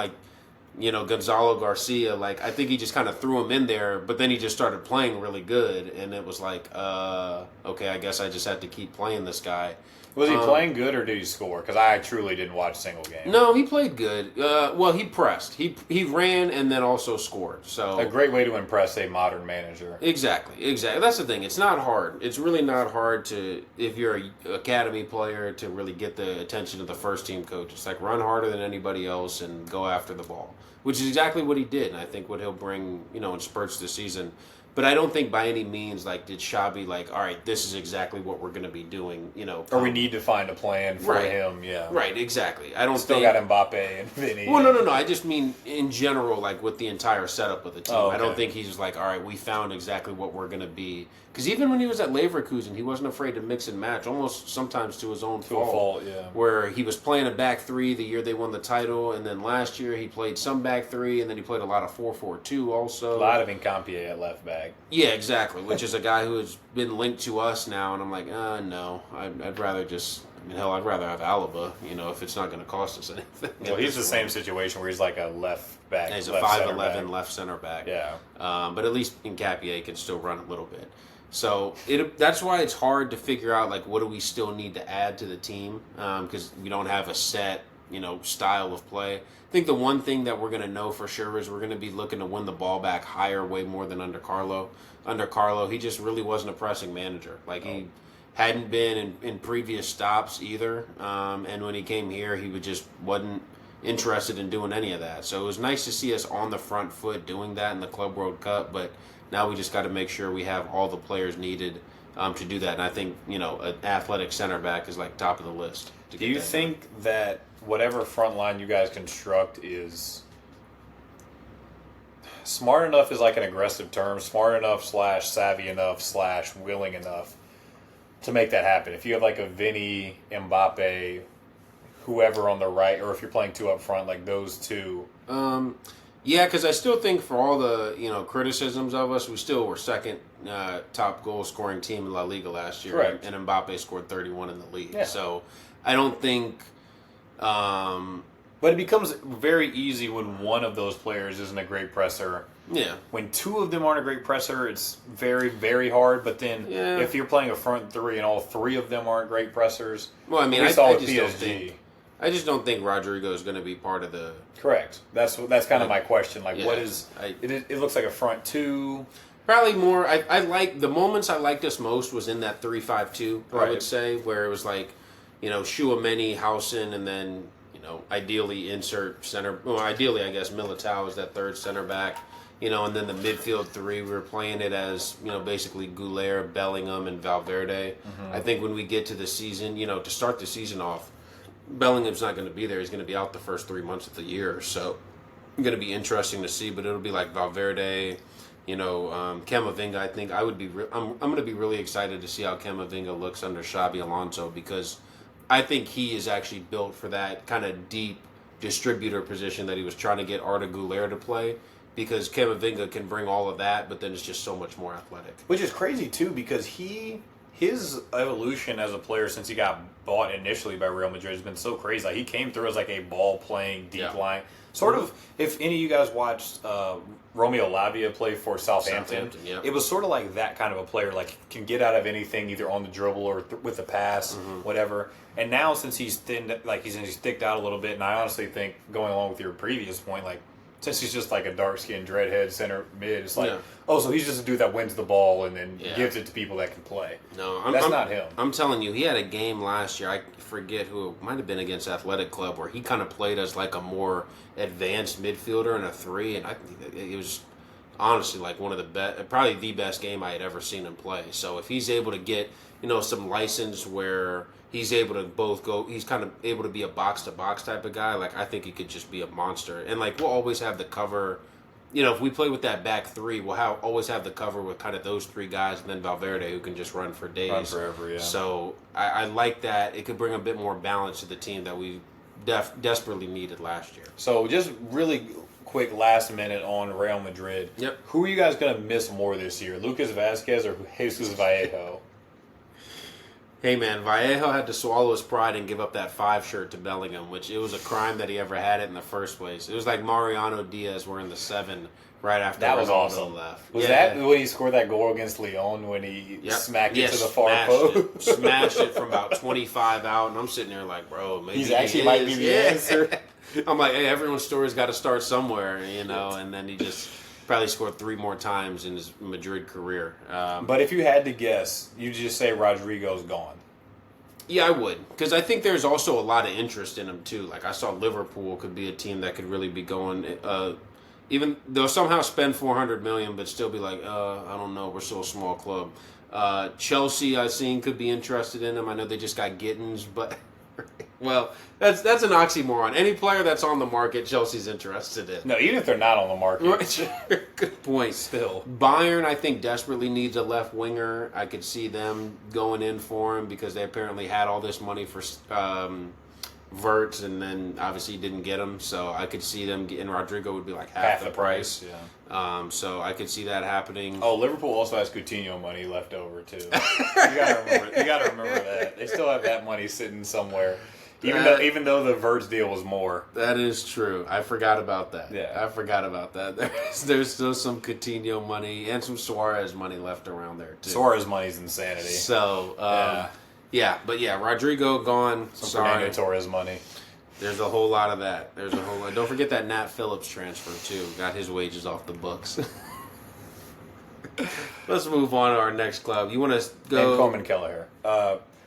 Gonzalo Garcia, like I think he just kind of threw him in there, but then he just started playing really good, and it was like, okay, I guess I just had to keep playing this guy. Was he playing good or did he score? Because I truly didn't watch a single game. No, he played good. Well, he pressed. He ran and then also scored. So a great way to impress a modern manager. Exactly. That's the thing. It's not hard. It's really not hard if you're an academy player, to really get the attention of the first team coach. It's like run harder than anybody else and go after the ball, which is exactly what he did. And I think what he'll bring, in spurts this season. But I don't think by any means, did Xabi all right, this is exactly what we're going to be doing, Or we need to find a plan for him, yeah. Right, exactly. I don't Still got Mbappe and Vinny. Well, no. I just mean in general, with the entire setup of the team. Okay. I don't think he's just all right, we found exactly what we're going to be. Because even when he was at Leverkusen, he wasn't afraid to mix and match, almost sometimes to his own fault. Yeah. Where he was playing a back three the year they won the title, and then last year he played some back three, and then he played a lot of 4-4-2 also. A lot of Incompié at left back. back. Yeah, exactly. Which is a guy who has been linked to us now, and I'm like, no, I'd rather just. I mean, hell, I'd rather have Alaba. If it's not going to cost us anything. Well, he's the same situation where he's like a left back. He's a left 5'11" left center back. Yeah. But at least Nkapie can still run a little bit. So that's why it's hard to figure out like what do we still need to add to the team because we don't have a set style of play. I think the one thing that we're going to know for sure is we're going to be looking to win the ball back higher way more than under Carlo. Under Carlo, he just really wasn't a pressing manager. Like he hadn't been in previous stops either. And when he came here, he just wasn't interested in doing any of that. So it was nice to see us on the front foot doing that in the Club World Cup, but now we just got to make sure we have all the players needed to do that. And I think, an athletic center back is like top of the list. Do you think that whatever front line you guys construct is smart enough is like an aggressive term, smart enough / savvy enough / willing enough to make that happen? If you have like a Vinny, Mbappe, whoever on the right, or if you're playing two up front, like those two. Yeah, because I still think for all the criticisms of us, we still were second top goal scoring team in La Liga last year. Correct. And Mbappe scored 31 in the league. Yeah. So I don't think. But it becomes very easy when one of those players isn't a great presser. Yeah. When two of them aren't a great presser, it's very, very hard. But then if you're playing a front three and all three of them aren't great pressers, well, I mean, we saw with PSG. I just don't think Rodrigo is going to be part of the. Correct. That's kind of my question. Like, what is it? Looks like a front two. Probably more. I like the moments I liked us most was in that 3-5-2. Right. I would say where it was like, Chouameni, Housen, and then ideally insert center. Well, ideally I guess Militao is that third center back. And then the midfield three, we were playing it as, basically Goulet, Bellingham, and Valverde. Mm-hmm. I think when we get to the season, to start the season off, Bellingham's not going to be there. He's going to be out the first 3 months of the year. So it's going to be interesting to see, but it'll be like Valverde, Camavinga. I think I would be. I'm going to be really excited to see how Camavinga looks under Xabi Alonso because I think he is actually built for that kind of deep distributor position that he was trying to get Arda Güler to play. Because Camavinga can bring all of that, but then it's just so much more athletic. Which is crazy too, because his evolution as a player since he got bought initially by Real Madrid has been so crazy. Like he came through as like a ball playing deep line. Sort of, if any of you guys watched Romeo Lavia play for Southampton, it was sort of like that kind of a player. Like can get out of anything, either on the dribble or with the pass, whatever. And now since he's thicked out a little bit, and I honestly think going along with your previous point, like. Since he's just like a dark-skinned dreadhead center mid, it's like, so he's just a dude that wins the ball and then gives it to people that can play. No, that's not him. I'm telling you, he had a game last year. I forget who it might have been against Athletic Club where he kind of played as like a more advanced midfielder in a three, and it was honestly like one of the best, probably the best game I had ever seen him play. So if he's able to get some license where. He's able to both go. He's kind of able to be a box-to-box type of guy. Like I think he could just be a monster. And like we'll always have the cover. If we play with that back three, we'll always have the cover with kind of those three guys, and then Valverde who can just run for days, run forever. Yeah. So I like that. It could bring a bit more balance to the team that we desperately needed last year. So just really quick last minute on Real Madrid. Yep. Who are you guys going to miss more this year, Lucas Vazquez or Jesus Vallejo? Hey man, Vallejo had to swallow his pride and give up that 5 shirt to Bellingham, which it was a crime that he ever had it in the first place. It was like Mariano Diaz wearing the 7 right after that was Ronaldo awesome. left. Was that when he scored that goal against Lyon when he smacked it to the far post? Smashed it from about 25 out, and I'm sitting there like, bro, maybe he's actually might be the answer. I'm like, hey, everyone's story's got to start somewhere, and then he just probably scored 3 more times in his Madrid career. But if you had to guess, you'd just say Rodrigo's gone. Yeah, I would, because I think there's also a lot of interest in him too. Like I saw Liverpool could be a team that could really be going. Even they'll somehow spend $400 million, but still be like, I don't know, we're still a small club. Chelsea, I've seen could be interested in him. I know they just got Gittins, but well, that's an oxymoron. Any player that's on the market, Chelsea's interested in. No, even if they're not on the market. Good point. Still, Bayern, I think, desperately needs a left winger. I could see them going in for him because they apparently had all this money for Verts, and then obviously didn't get him. So I could see them getting Rodrigo would be like half the price. Yeah. So I could see that happening. Oh, Liverpool also has Coutinho money left over too. You gotta remember that. They still have that money sitting somewhere. Even though the Verts deal was more. That is true. I forgot about that. Yeah. I forgot about that. There's still some Coutinho money and some Suarez money left around there too. Suarez money's insanity. So Rodrigo gone. Some Sorry. Fernando Torres money. There's a whole lot of that. There's a whole lot. Don't forget that Nat Phillips transfer too. Got his wages off the books. Let's move on to our next club. You want to go? And Coleman Kelleher.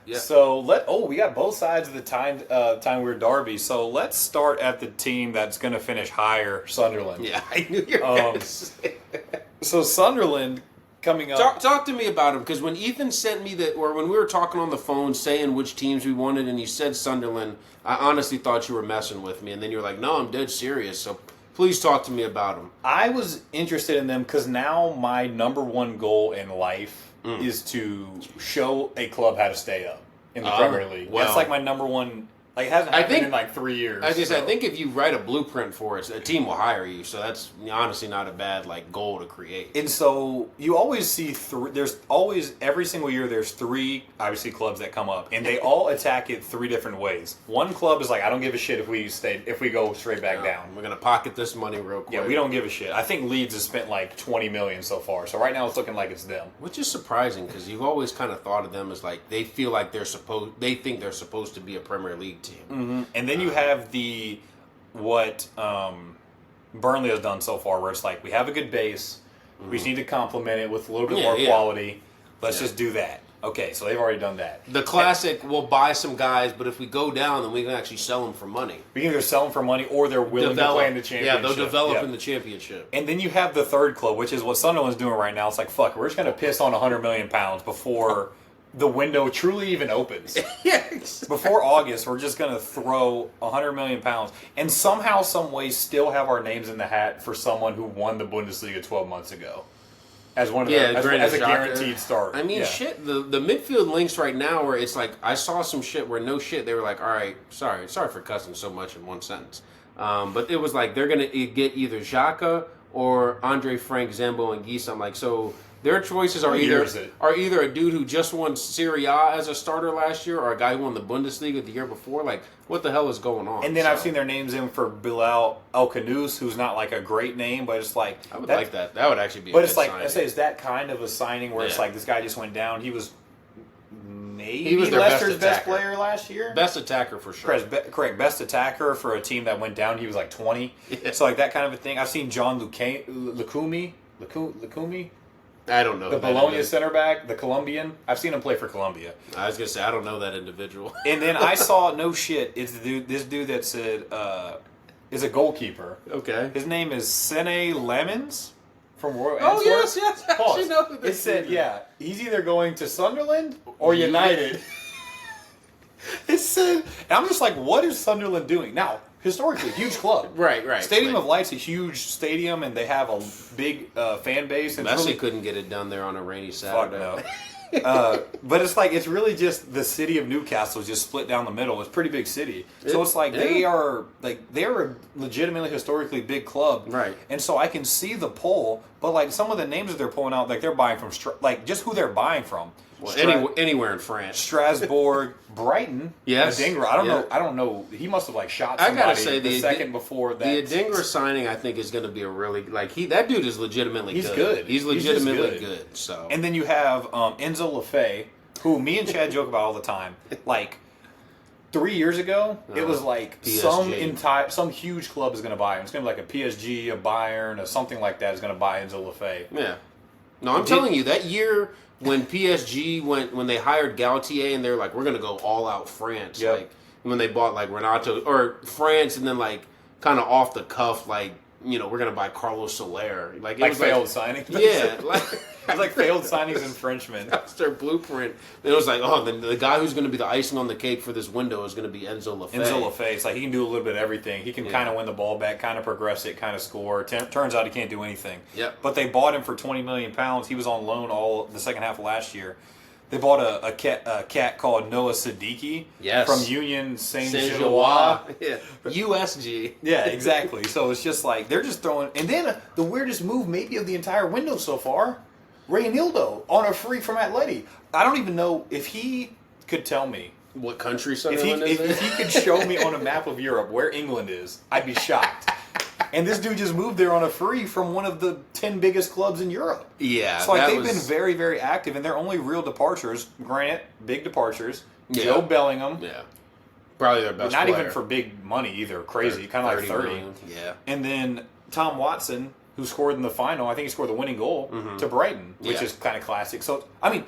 Yeah. So we got both sides of the time weird derby. So let's start at the team that's going to finish higher, Sunderland. Yeah, I knew you were going to say that. So Sunderland coming up. Talk to me about him, because when Ethan sent me or when we were talking on the phone saying which teams we wanted, and you said Sunderland, I honestly thought you were messing with me, and then you were like, "No, I'm dead serious." So please talk to me about them. I was interested in them because now my number one goal in life is to show a club how to stay up in the Premier League. Well, that's like my number one. Like, it hasn't happened in like 3 years. I think if you write a blueprint for it, a team will hire you. So that's honestly not a bad goal to create. And so you always see there's always every single year there's three obviously clubs that come up, and they all attack it three different ways. One club is like, I don't give a shit if we go straight back down. We're gonna pocket this money real quick. Yeah, we don't give a shit. I think Leeds has spent like 20 million so far. So right now it's looking like it's them. Which is surprising, because you've always kind of thought of them as like they feel like they think they're supposed to be a Premier League team. Mm-hmm. And then you have what Burnley has done so far, where it's like, we have a good base, we just need to complement it with a little bit more quality. Let's just do that. Okay, so they've already done that. The classic, we'll buy some guys, but if we go down, then we can actually sell them for money. We can either sell them for money, or they're willing to play in the championship. Yeah, they'll develop in the championship. And then you have the third club, which is what Sunderland's doing right now. It's like, fuck, we're just going to piss on £100 million before the window truly even opens. Yeah, exactly. Before August, we're just going to throw £100 million and somehow, some way, still have our names in the hat for someone who won the Bundesliga 12 months ago as one of as a guaranteed start. I mean, shit. The midfield links right now, where it's like, I saw some shit where they were like, all right, sorry for cussing so much in one sentence, but it was like they're going to get either Xhaka or Andre Frank, Zambo, and Geese. I'm like, so. Their choices are either a dude who just won Serie A as a starter last year, or a guy who won the Bundesliga the year before. Like, what the hell is going on? And then I've seen their names in for Bilal El Khanous, who's not like a great name, but it's like I would like that. That would actually be. But it's like I say, is that kind of a signing where it's like this guy just went down? He was Leicester's best player last year. Best attacker for sure. Correct. Best attacker for a team that went down. He was like 20. Yeah. So like that kind of a thing. I've seen John Lukumi. I don't know. The Bologna center back, the Colombian. I've seen him play for Colombia. I was going to say, I don't know that individual. And then I saw, no shit, it's this dude that said, is a goalkeeper. Okay. His name is Sene Lemons from Royal Antwerp. Oh, yes. I actually know who this is. It said, he's either going to Sunderland or United. It said, and I'm just like, what is Sunderland doing? Now, historically, huge club. Right. Stadium of Light's a huge stadium, and they have a big fan base. And Messi couldn't get it done there on a rainy Saturday. Fuck no. But it's really just the city of Newcastle is just split down the middle. It's a pretty big city, so it's like they're a legitimately historically big club, right? And so I can see the pull, but like some of the names that they're pulling out, like they're buying from, like just who they're buying from. Well, anywhere in France, Strasbourg, Brighton, yes, Adingra. I don't know. He must have shot somebody. I gotta say, the second before that. The Adingra signing, I think, is going to be a really that dude is legitimately good. He's legitimately good. So, and then you have Enzo Lefebvre, who me and Chad joke about all the time. Like 3 years ago, it was like PSG. some huge club is going to buy him. It's going to be like a PSG, a Bayern, or something like that is going to buy Enzo Lefebvre. Yeah. No, I'm telling you, that year when PSG when they hired Gaultier and they're like, we're going to go all out France. Yep. Like when they bought Renato or France, and then kind of off the cuff, we're going to buy Carlos Soler. It was failed signings. Yeah. It's like failed signings in Frenchmen. That's their blueprint. And it was like, the guy who's going to be the icing on the cake for this window is going to be Enzo Lefebvre. Enzo Lefebvre. It's like he can do a little bit of everything. He can kind of win the ball back, kind of progress it, kind of score. Turns out he can't do anything. Yep. But they bought him for £20 million. He was on loan all the second half of last year. They bought a cat called Noah Siddiqui from Union Saint-Gilloise. Yeah. USG. Yeah, exactly. So it's just like they're just throwing. And then the weirdest move maybe of the entire window so far, Reynaldo on a free from Atleti. I don't even know if he could tell me. What country Sunderland is in? If he could show me on a map of Europe where England is, I'd be shocked. And this dude just moved there on a free from one of the 10 biggest clubs in Europe. Yeah. So like they've been very, very active, and their only real departures, granted, big departures, Joe Bellingham. Yeah. Probably their best Not player. even for big money either. Crazy. Kind of like 30. Million. Yeah. And then Tom Watson, who scored in the final. I think he scored the winning goal to Brighton, which is kind of classic. So, I mean,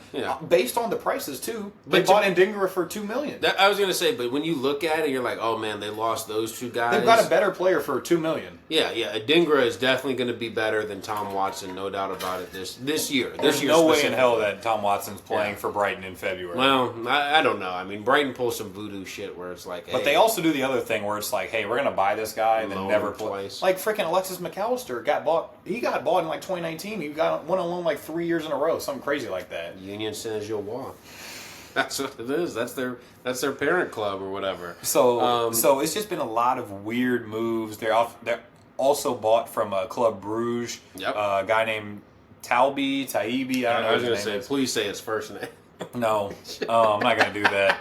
based on the prices, too, they bought Ndingra for $2 million. I was going to say, but when you look at it, you're like, oh, man, they lost those two guys. They've got a better player for $2 million. Yeah. Ndingra is definitely going to be better than Tom Watson, no doubt about it, this year. There's no way in hell that Tom Watson's playing for Brighton in February. Well, I don't know. I mean, Brighton pulls some voodoo shit where it's like, hey. But they also do the other thing where it's like, hey, we're going to buy this guy and then never play. Twice. Like freaking Alexis McAllister got bought. He got bought in like 2019. He went on loan like 3 years in a row. Something crazy like that. Union Saint-Gilloise. That's what it is. That's their parent club or whatever. So it's just been a lot of weird moves. They're also bought from Club Bruges. Yep. A guy named Taibi. I don't know. I was going to his name say, is. please say his first name. No, I'm not going to do that.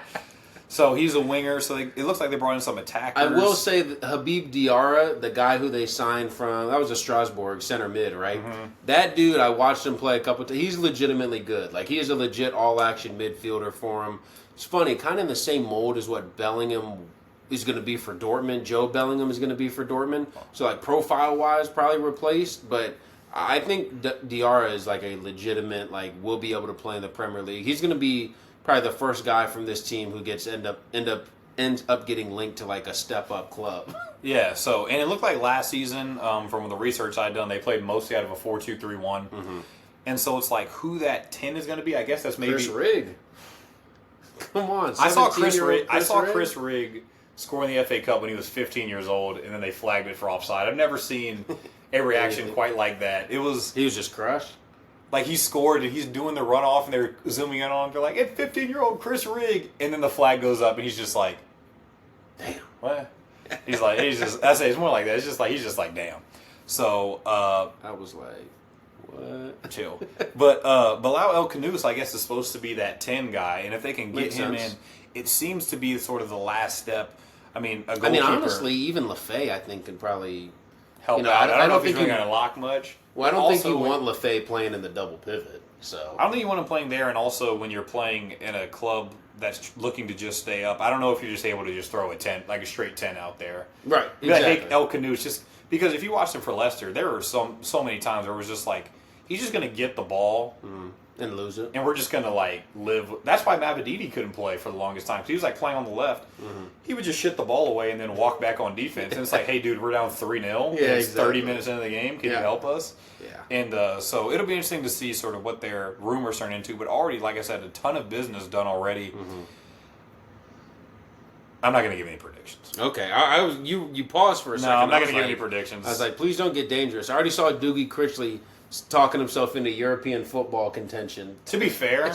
So he's a winger. So it looks like they brought in some attackers. I will say that Habib Diarra, the guy who they signed from, that was a Strasbourg center mid, right? Mm-hmm. That dude, I watched him play a couple times. He's legitimately good. Like, he is a legit all-action midfielder for him. It's funny, kind of in the same mold as what Bellingham is going to be for Dortmund. Joe Bellingham is going to be for Dortmund. So, like, profile-wise, probably replaced. But I think Diarra is, like, a legitimate, like, will be able to play in the Premier League. He's going to be probably the first guy from this team who gets ends up getting linked to like a step up club. Yeah. So and it looked like last season, from the research I'd done, they played mostly out of a 4-2-3-1, Mm-hmm. and so it's like who that 10 is going to be. I guess that's maybe Chris Rigg. Come on, I saw Chris Rigg score in the FA Cup when he was 15 years old, and then they flagged it for offside. I've never seen a reaction quite like that. He was just crushed. Like, he scored, and he's doing the runoff, and they're zooming in on him. They're like, it's 15-year-old Chris Rigg. And then the flag goes up, and he's just like, damn, what? He's like, it's more like that. It's just like, he's just like, damn. So, I was like, what? Chill. But Bilal El Khanous, I guess, is supposed to be that 10 guy, and if they can get him in, it seems to be sort of the last step. I mean, a goalkeeper. Honestly, even Lafay, I think, could probably help out. I don't know if he's really going to lock much. Well, I don't think you want Lafay playing in the double pivot. So I don't think you want him playing there, and also when you're playing in a club that's looking to just stay up, I don't know if you're just able to just throw a 10, like a straight 10 out there. Right, exactly. Like El Khanous, just because if you watched him for Leicester, there were so many times where it was just like, he's just going to get the ball and lose it. And we're just going to like live. That's why Mavididi couldn't play for the longest time. Because he was like playing on the left. Mm-hmm. He would just shit the ball away and then walk back on defense. And it's like, hey, dude, we're down 3-0. Yeah, it's exactly. 30 minutes into the game. Can you help us? Yeah. And so it'll be interesting to see sort of what their rumors turn into. But already, like I said, a ton of business done already. Mm-hmm. I'm not going to give any predictions. Okay, you paused for a second. No, I'm not going to give any predictions. I was like, please don't get dangerous. I already saw Doogie Critchley talking himself into European football contention. To be fair,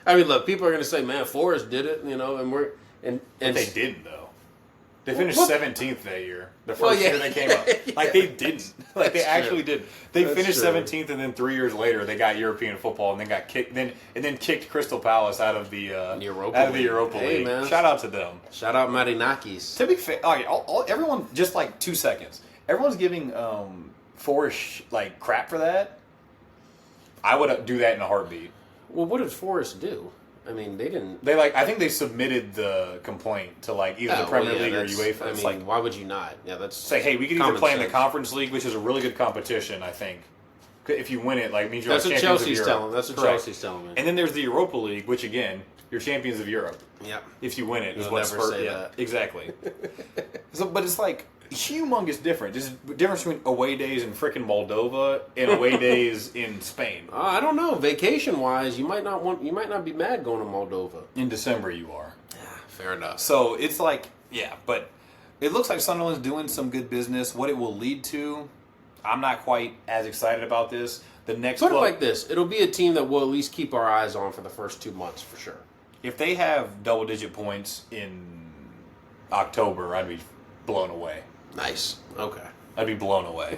I mean, look, people are going to say, "Man, Forrest did it," and but they didn't though. They finished 17th that year. The first year they came up, like they didn't, like they actually did. They finished 17th, and then 3 years later they got European football, and then got kicked, then kicked Crystal Palace out of the Europa League. Man. Shout out to them. Shout out Marinakis. To be fair, all right, everyone, just like 2 seconds. Everyone's giving Forrest like crap for that. I would do that in a heartbeat. Well, what did Forrest do? I mean, they didn't. I think they submitted the complaint to like either the Premier League or UEFA. I mean, like, why would you not? Yeah, that's say, hey, we could either play in the Conference League, which is a really good competition. I think if you win it, like means you're that's what champions of Europe. That's what Chelsea's telling me. And then there's the Europa League, which again, you're champions of Europe. Yeah. If you win it, you'll never say that. Exactly. But it's like humongous difference. There's a difference between away days in frickin' Moldova and away days in Spain. I don't know. Vacation wise, you might not be mad going to Moldova. In December, you are. Yeah, fair enough. So it's like, yeah, but it looks like Sunderland's doing some good business. What it will lead to, I'm not quite as excited about this. The next Put it club, like this: it'll be a team that we'll at least keep our eyes on for the first 2 months for sure. if they have double-digit points in October, I'd be blown away. Nice. Okay. I'd be blown away.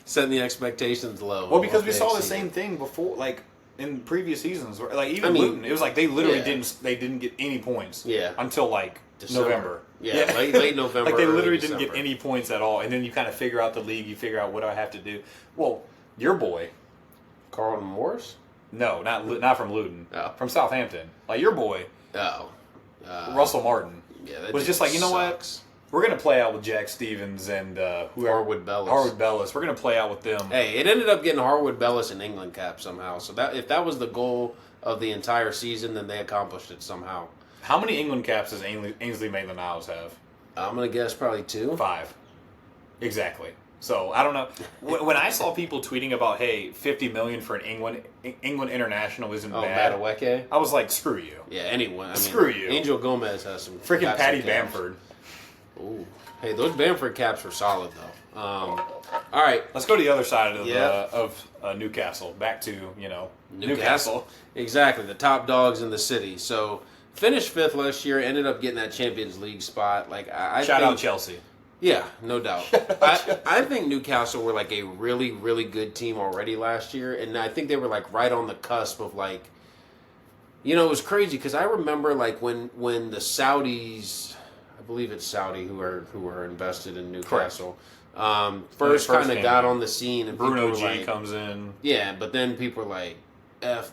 Setting the expectations low. Well, because we saw the same thing before, like in previous seasons, where, like even Luton, it was like they literally didn't get any points. Yeah. Until like December. November. Yeah, late November. Like they literally didn't December. get any points at all, and then you kind of figure out the league. You figure out what do I have to do. Well, your boy, Carlton Morris. no, not from Luton, Oh. from Southampton. Like your boy, Russell Martin, Yeah, was just like, you know what? We're gonna play out with Jack Stevens and whoever Harwood Bellis. Harwood Bellis. We're gonna play out with them. Hey, it ended up getting Harwood Bellis an England cap somehow. So that if that was the goal of the entire season, then they accomplished it somehow. How many England caps does Ainsley Maitland-Niles have? I'm gonna guess probably 2. 5. Exactly. So I don't know. When I saw people tweeting about, hey, $50 million for an England international isn't bad. Madueke? I was like, screw you. Yeah, anyone. I mean, Screw you. Angel Gomez has some. Freaking got Patty some caps. Bamford. Ooh. Hey, those Bamford caps were solid though. All right, Let's go to the other side of Yeah. Newcastle. Back to Newcastle. Newcastle. Exactly, the top dogs in the city. So finished 5th last year, ended up getting that Champions League spot. Like I Shout think, out Chelsea. Yeah, no doubt. I think Newcastle were like a really, really good team already last year, and I think they were like right on the cusp of like, it was crazy because I remember like when the Saudis, I believe it's Saudi who are invested in Newcastle, first kind of got on the scene, and Bruno people G were like, comes in. yeah, but then people are like,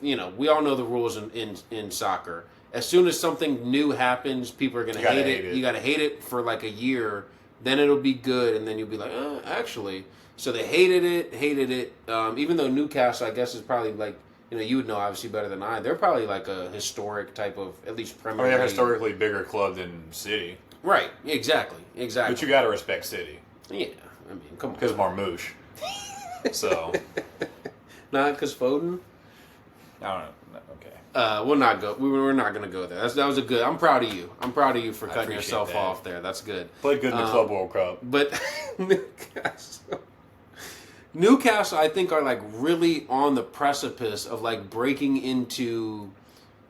we all know the rules in soccer. As soon as something new happens, people are going to hate it. You got to hate it for like a year. Then it'll be good, and then you'll be like, actually. So they hated it. Even though Newcastle, I guess, is probably like, you would know obviously better than I. They're probably like a historic type of, at least Premier League. They're a historically bigger club than City. Right, exactly. But you got to respect City. Yeah, I mean, come on. Because Marmouche. So. Not because Foden? I don't know. Okay. We'll not go. We're not going to go there. That was a good. I'm proud of you. I'm proud of you for cutting yourself off there. That's good. Played good in the Club World Cup. But Newcastle, I think, are like really on the precipice of like breaking into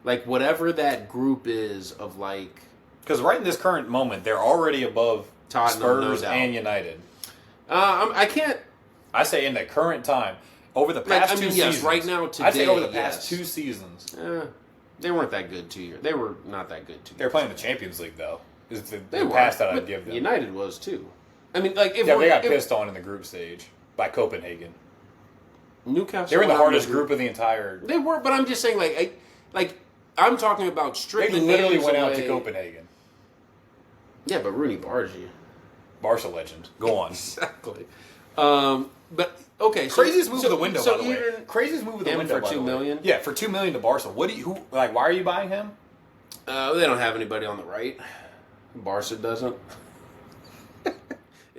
like whatever that group is of like. Because right in this current moment, they're already above Tottenham, Spurs no doubt. and United. I can't. I say in the current time. Over the past two seasons. Yes, right now, today. I'd say over the past 2 seasons. They weren't that good 2 years. They were not that good 2 years. They're playing the Champions League, though. Is the They were, pass that I'd but give them. United was, too. I mean, like, if they got pissed on in the group stage by Copenhagen. Newcastle. They were in the hardest group of the entire. They were, but I'm just saying, I'm talking about strictly. They literally names went out away. to Copenhagen. Yeah, but Rooney Bargy. Barca legend. Go on. Exactly. But okay, Craziest move of the window, by the way. even Craziest move of the window, for by $2 the way. million? Yeah, for $2 million to Barca. Why are you buying him? they don't have anybody on the right. Barca doesn't. They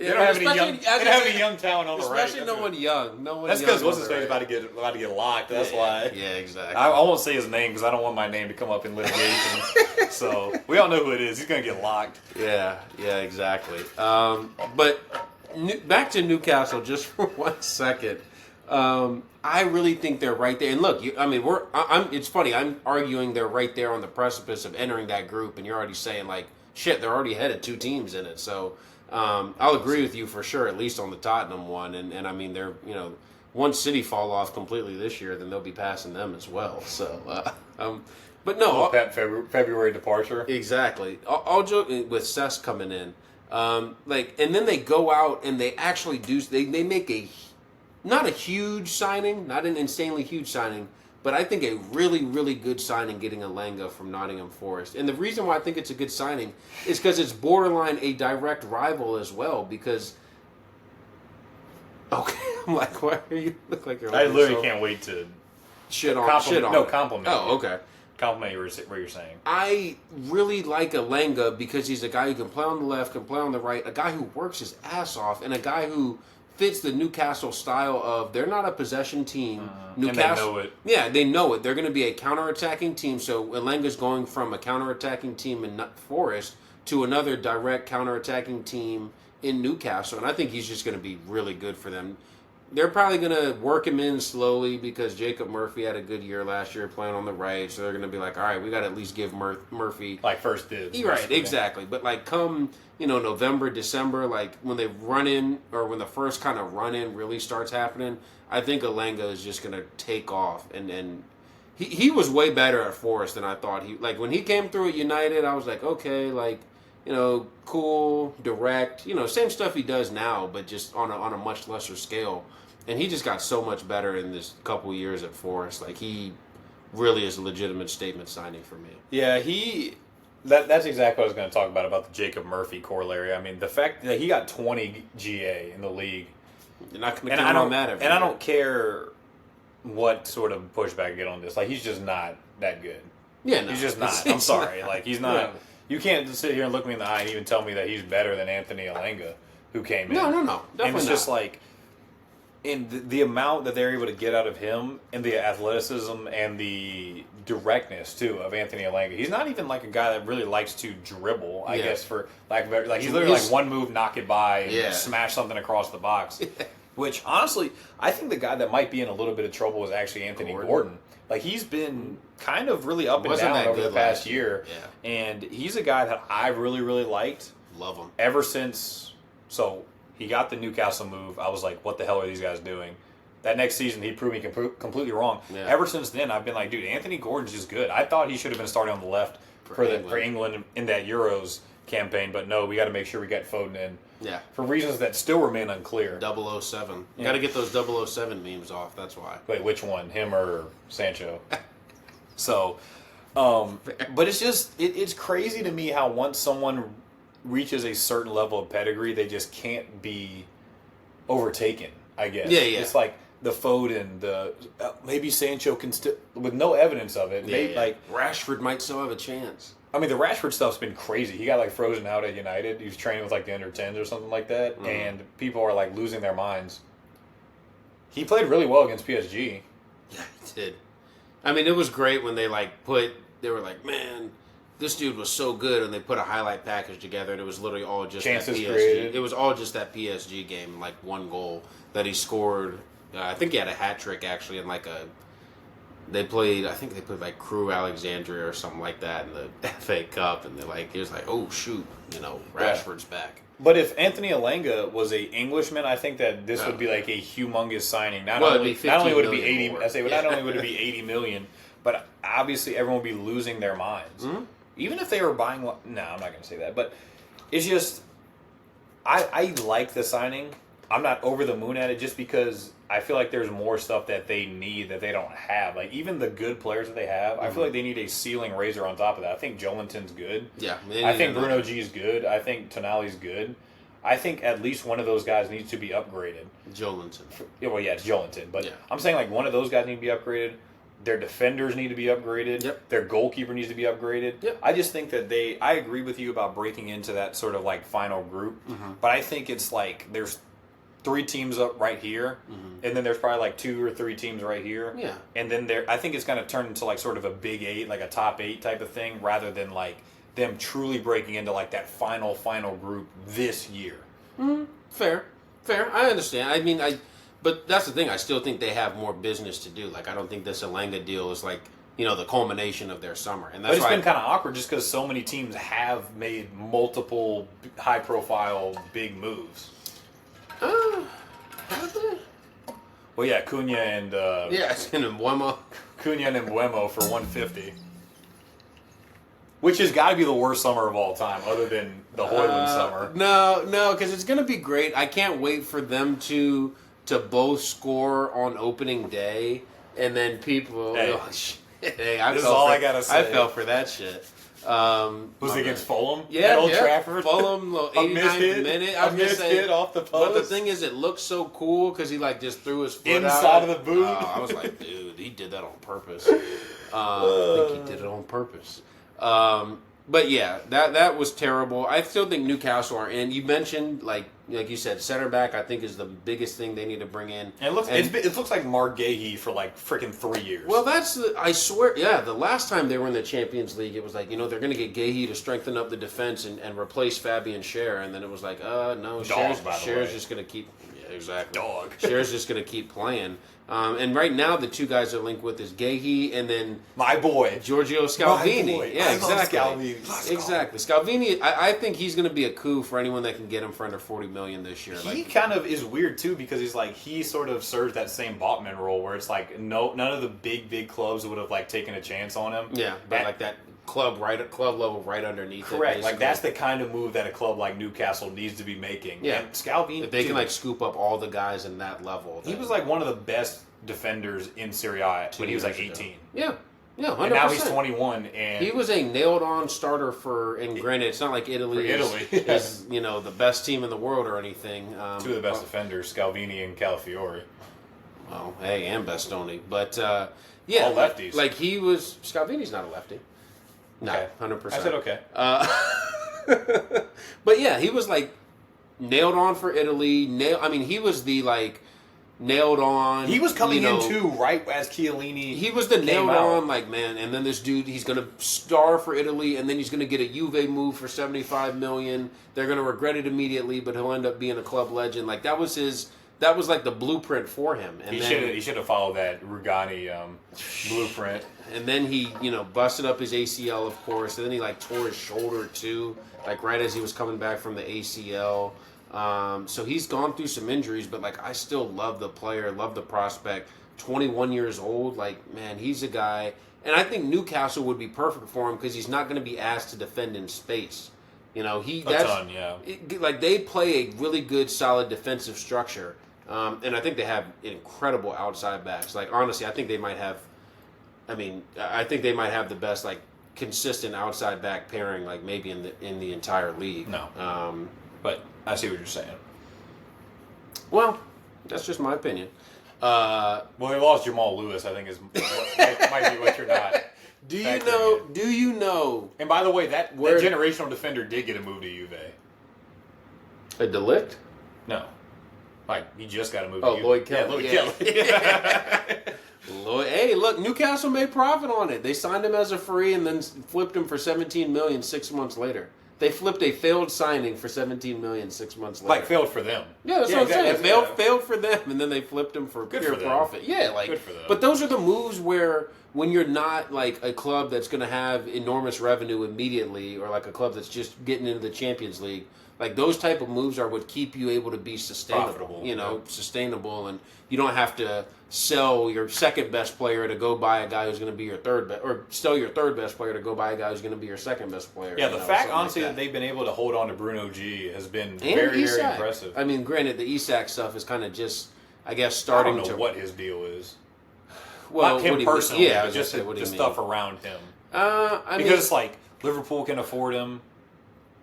don't have any young talent on the right. Especially no one young. That's because what's his face about to get locked. That's why. Yeah, exactly. I won't say his name because I don't want my name to come up in litigation. So we all know who it is. He's gonna get locked. Yeah, exactly. But back to Newcastle just for 1 second. I really think they're right there. And look, it's funny. I'm arguing they're right there on the precipice of entering that group, and you're already saying like, shit, they're already ahead of 2 teams in it. So I'll agree with you for sure, at least on the Tottenham one. And I mean, they're once City fall off completely this year, then they'll be passing them as well. So, but no, Pep February departure. Exactly. I'll joke with Cess coming in, and then they go out and they actually do. They make not a huge signing, not an insanely huge signing, but I think a really, really good signing getting Elanga from Nottingham Forest. And the reason why I think it's a good signing is because it's borderline a direct rival as well. Because, okay, I'm like, why are you look like you're? I literally can't wait to shit on. Compliment. Oh, okay. Compliment what you're saying. I really like Elanga because he's a guy who can play on the left, can play on the right, a guy who works his ass off, and a guy who fits the Newcastle style of they're not a possession team. Newcastle, and they know it. Yeah, they know it. They're going to be a counter-attacking team. So Elanga's going from a counter-attacking team in Forest to another direct counter-attacking team in Newcastle, and I think he's just going to be really good for them. They're probably going to work him in slowly because Jacob Murphy had a good year last year playing on the right, so they're going to be like, all right, we got to at least give Murphy like first dibs. Right, exactly. But like come November, December, like when they run in or when the first kind of run in really starts happening, I think Alenga is just going to take off, and he was way better at Forest than I thought he. Like when he came through at United, I was like, okay, like. Cool, direct, same stuff he does now, but just on a much lesser scale. And he just got so much better in this couple years at Forest. Like, he really is a legitimate statement signing for me. Yeah, that's exactly what I was going to talk about the Jacob Murphy corollary. I mean, the fact that he got 20 GA in the league. You're not going to count on that every year. And I don't care what sort of pushback I get on this. Like, he's just not that good. Yeah, no. He's just not. I'm sorry. Like, he's not... Yeah. You can't just sit here and look me in the eye and even tell me that he's better than Anthony Alenga, who came in. No. Definitely and it's just like, in the amount that they're able to get out of him, and the athleticism and the directness, too, of Anthony Alenga. He's not even like a guy that really likes to dribble, I guess, for lack of better. Like, he's literally like one move, knock it by, and smash something across the box. Which, honestly, I think the guy that might be in a little bit of trouble is actually Anthony Gordon. Like, he's been kind of really up and down over the past year. Yeah. And he's a guy that I really, really liked. Love him. Ever since, so he got the Newcastle move, I was like, what the hell are these guys doing? That next season, he proved me completely wrong. Yeah. Ever since then, I've been like, dude, Anthony Gordon's just good. I thought he should have been starting on the left for England in that Euros campaign, but no, we got to make sure we get Foden in. Yeah. For reasons that still remain unclear. 007. You got to get those 007 memes off, that's why. Wait, which one? Him or Sancho? So, but it's just, it's crazy to me how once someone reaches a certain level of pedigree, they just can't be overtaken, I guess. Yeah. It's like the Foden, maybe Sancho can still, with no evidence of it. Maybe, like Rashford might still have a chance. I mean, the Rashford stuff's been crazy. He got like frozen out at United. He was training with like the under 10s or something like that, and people are like losing their minds. He played really well against PSG. Yeah, he did. I mean, it was great when they they were like, man, this dude was so good, and they put a highlight package together, and it was literally all just chances that PSG. Created. It was all just that PSG game, like one goal that he scored. I think he had a hat trick actually in like a. I think they played like Crew Alexandria or something like that in the FA Cup, and he was like, oh shoot, Rashford's back. But if Anthony Alenga was a Englishman, I think that this would be like a humongous signing. Not only would it be 80, not only would it be 80 million, but obviously everyone would be losing their minds. Mm-hmm. Even if they were buying, no, I'm not going to say that, but it's just, I like the signing. I'm not over the moon at it just because I feel like there's more stuff that they need that they don't have. Like, even the good players that they have, I feel like they need a ceiling raiser on top of that. I think Joelinton's good. Yeah. I think Bruno G's good. I think Tonali's good. I think at least one of those guys needs to be upgraded. Joelinton. Well, yeah, it's Joelinton. But I'm saying, like, one of those guys need to be upgraded. Their defenders need to be upgraded. Yep. Their goalkeeper needs to be upgraded. Yep. I just think that I agree with you about breaking into that sort of, like, final group. Mm-hmm. But I think it's, like, there's 3 teams up right here, and then there's probably like 2 or 3 teams right here. Yeah. And then I think it's going to turn into like sort of a big 8, like a top 8 type of thing, rather than like them truly breaking into like that final group this year. Mm-hmm. Fair. I understand. I mean, but that's the thing. I still think they have more business to do. Like, I don't think this Alenga deal is like, the culmination of their summer. And that's but it's been kind of awkward just because so many teams have made multiple high-profile big moves. Have they? Well, yeah, Cunha and Mbeumo. Cunha and Mbeumo for 150, which has got to be the worst summer of all time, other than the Højlund summer. No, because it's going to be great. I can't wait for them to both score on opening day, and then people. Hey, this is all I gotta say. I fell for that shit. Was it against Fulham? Yeah, at Old Trafford. Fulham, 89th minute. A missed hit off the post. But the thing is, it looked so cool because he like just threw his foot inside out. of the boot. I was like, dude, he did that on purpose. I think he did it on purpose. But yeah, that was terrible. I still think Newcastle are in. You mentioned like like you said, center back I think is the biggest thing they need to bring in. And it looks like Mark Gahey for like freaking 3 years. Well, I swear, yeah, the last time they were in the Champions League, it was like, they're going to get Gahey to strengthen up the defense and replace Fabian Schär, and then it was like, no, Schär's just going to keep, yeah, exactly. Dog. Schär's just going to keep playing. And right now, the two guys they're linked with is Gahey and then my boy Giorgio Scalvini. My boy. Yeah, exactly. Scalvini. Exactly. Scalvini, I think he's going to be a coup for anyone that can get him for under $40 million this year. He kind of is weird too because he sort of serves that same Botman role where it's like none of the big clubs would have like taken a chance on him. Yeah, but like that club level right underneath. Correct. Like that's the kind of move that a club like Newcastle needs to be making. Yeah, and Scalvini, if they can like scoop up all the guys in that level. He was like one of the best defenders in Serie A when he was like 18. Yeah. Yeah, 100%. And now he's 21, and he was a nailed-on starter and granted, it's not like Italy is the best team in the world or anything. Two of the best defenders, Scalvini and Calafiore. Well, hey, and Bastoni, but all lefties. Like he was, Scalvini's not a lefty. No, okay. 100%. I said okay. But yeah, he was like nailed on for Italy. He was the like. Nailed on. He was coming in too, right as Chiellini. He was the nailed on, like, man. And then this dude, he's gonna star for Italy, and then he's gonna get a Juve move for $75 million. They're gonna regret it immediately, but he'll end up being a club legend. Like that was like the blueprint for him. And he should have followed that Rugani blueprint. And then he, busted up his ACL, of course. And then he like tore his shoulder too, like right as he was coming back from the ACL. So he's gone through some injuries, but like I still love the player, love the prospect. 21 years old, like man, he's a guy, and I think Newcastle would be perfect for him because he's not going to be asked to defend in space. Like they play a really good, solid defensive structure, and I think they have incredible outside backs. Like honestly, I think they might have. I think they might have the best like consistent outside back pairing, like maybe in the entire league. No, but I see what you're saying. Well, that's just my opinion. Well, they lost Jamal Lewis. I think might be what you're not. Do you know? And by the way, that generational defender did get a move to Juve. A Delict? No, like he just got a move. Oh, to Lloyd Kelly. Yeah, Lloyd Kelly. Hey, look, Newcastle made profit on it. They signed him as a free and then flipped him for $17 million 6 months later. They flipped a failed signing for $17 million 6 months later. Like failed for them. Yeah, that's what I'm saying. Failed for them, and then they flipped him for pure profit. Yeah, like. Good for them. But those are the moves where when you're not like a club that's going to have enormous revenue immediately, or like a club that's just getting into the Champions League, like those type of moves are what keep you able to be sustainable. Profitable, sustainable, and you don't have to sell your second best player to go buy a guy who's going to be your third best, or sell your third best player to go buy a guy who's going to be your second best player. Yeah, the fact, honestly, that they've been able to hold on to Bruno G has been very, very impressive. Granted, the Isak stuff is kind of just, I guess, starting to. I don't know what his deal is. Well, not him personally, but just the stuff around him. Because it's like Liverpool can afford him,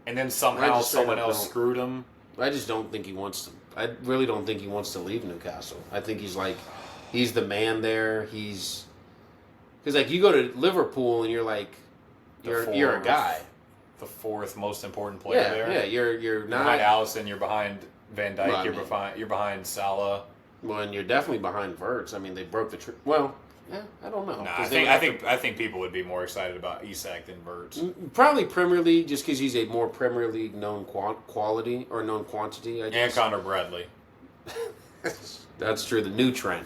and then somehow someone else screwed him. I just don't think he wants to. I really don't think he wants to leave Newcastle. I think he's the man there. Because like you go to Liverpool and you're like, you're a guy. The fourth most important player there. Yeah, you're not behind Alisson. You're behind Van Dijk. You're behind Salah. Well, and you're definitely behind Wirtz. They broke the. I don't know. No, I think people would be more excited about Isak than Wirtz. Probably Premier League, just because he's a more Premier League known quality or known quantity. I guess. And Connor Bradley. That's true. The new trend.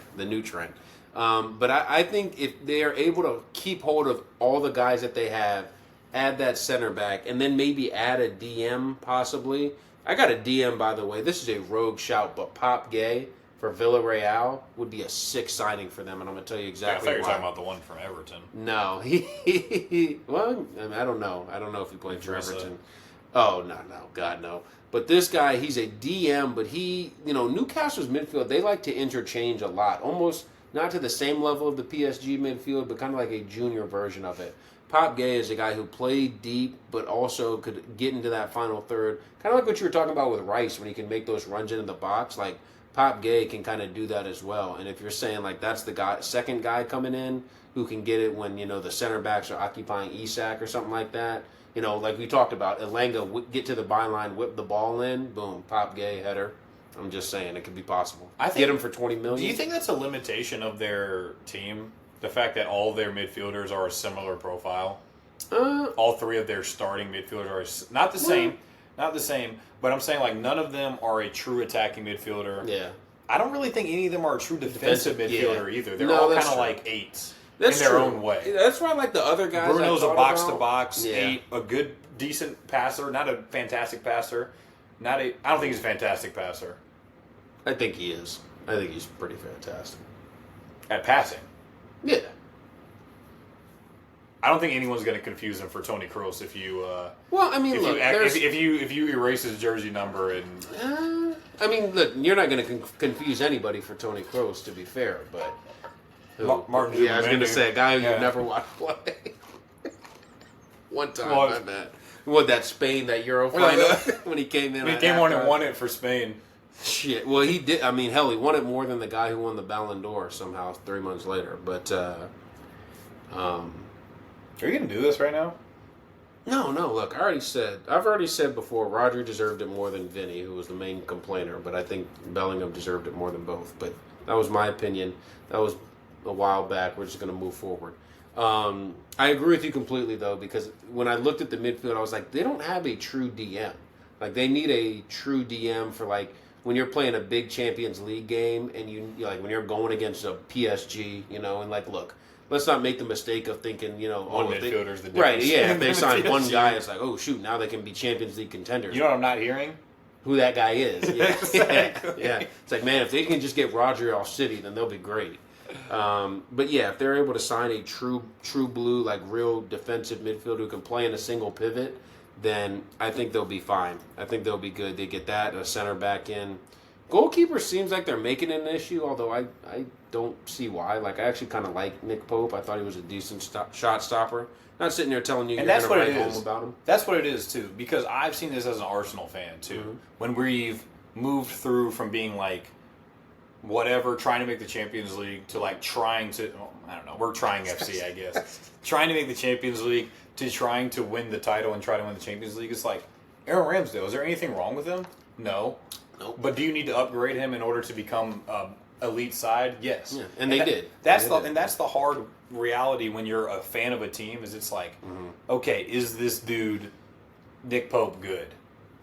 But I think if they are able to keep hold of all the guys that they have, add that center back, and then maybe add a DM possibly. I got a DM, by the way. This is a rogue shout, but Pop Gay for Villarreal would be a sick signing for them, and I'm going to tell you exactly why. I thought you were talking about the one from Everton. No. I don't know. I don't know if he played for Everton. Oh, no. God, no. But this guy, he's a DM, but Newcastle's midfield, they like to interchange a lot. Almost not to the same level of the PSG midfield, but kind of like a junior version of it. Pop Gay is a guy who played deep, but also could get into that final third. Kind of like what you were talking about with Rice, when he can make those runs into the box. Like, Pop Gay can kind of do that as well. And if you're saying, like, that's the second guy coming in who can get it when, the center backs are occupying Isak or something like that, like we talked about, Elanga get to the byline, whip the ball in, boom, pop gay header. I'm just saying it could be possible. Get him for $20 million. Do you think that's a limitation of their team? The fact that all their midfielders are a similar profile? All three of their starting midfielders are not the same. Not the same, but I'm saying like none of them are a true attacking midfielder. Yeah. I don't really think any of them are a true defensive midfielder either. They're No, all that's kind of true. like eights That's in their true. own way. That's why I like the other guys. Bruno's a box-to-box Yeah. 8, a good, decent passer, not a fantastic passer. I don't think he's a fantastic passer. I think he is. I think he's pretty fantastic. At passing. Yeah. I don't think anyone's going to confuse him for Toni Kroos if you Well, I mean, look, if you erase his jersey number and I mean, look, you're not going to confuse anybody for Toni Kroos, to be fair, but Martin. I was going to say a guy who Yeah. you've never watched play. One time, Well, I bet. What, that Spain, that Euro final when he came in? He came on and won it for Spain. Shit. Well, he did. I mean, hell, he won it more than the guy who won the Ballon d'Or somehow 3 months later. But Are you going to do this right now? no. Look, I've already said before, Roger deserved it more than Vinny, who was the main complainer. But I think Bellingham deserved it more than both. But that was my opinion. That was a while back. We're just going to move forward. I agree with you completely, though, because when I looked at the midfield, I was like, they don't have a true DM. Like, they need a true DM for, like, when you're playing a big Champions League game and you like, when you're going against a PSG, and, like, look, let's not make the mistake of thinking, One midfielder's the difference. right, yeah, if they sign one PSG. guy, it's like, oh, shoot, now they can be Champions League contenders. You know what I'm not hearing? Who that guy is. Yeah. Exactly. Yeah. It's like, man, if they can just get Roger off City, then they'll be great. But yeah, if they're able to sign a true blue, like real defensive midfielder who can play in a single pivot, then I think they'll be fine. I think they'll be good. They get that, a center back in. Goalkeeper seems like they're making it an issue, although I don't see why. Like, I actually kind of like Nick Pope. I thought he was a decent shot stopper. Not sitting there telling you And you're that's going what to it write is. home about him. That's what it is, too, because I've seen this as an Arsenal fan, too. Mm-hmm. When we've moved through from being like, whatever, trying to make the Champions League to like trying to, I don't know, we're trying FC, I guess. Trying to make the Champions League to trying to win the title and try to win the Champions League. It's like, Aaron Ramsdale, is there anything wrong with him? No. Nope. But do you need to upgrade him in order to become elite side? Yes. Yeah, and they did. That's the hard reality when you're a fan of a team is it's like, okay, is this dude Nick Pope good?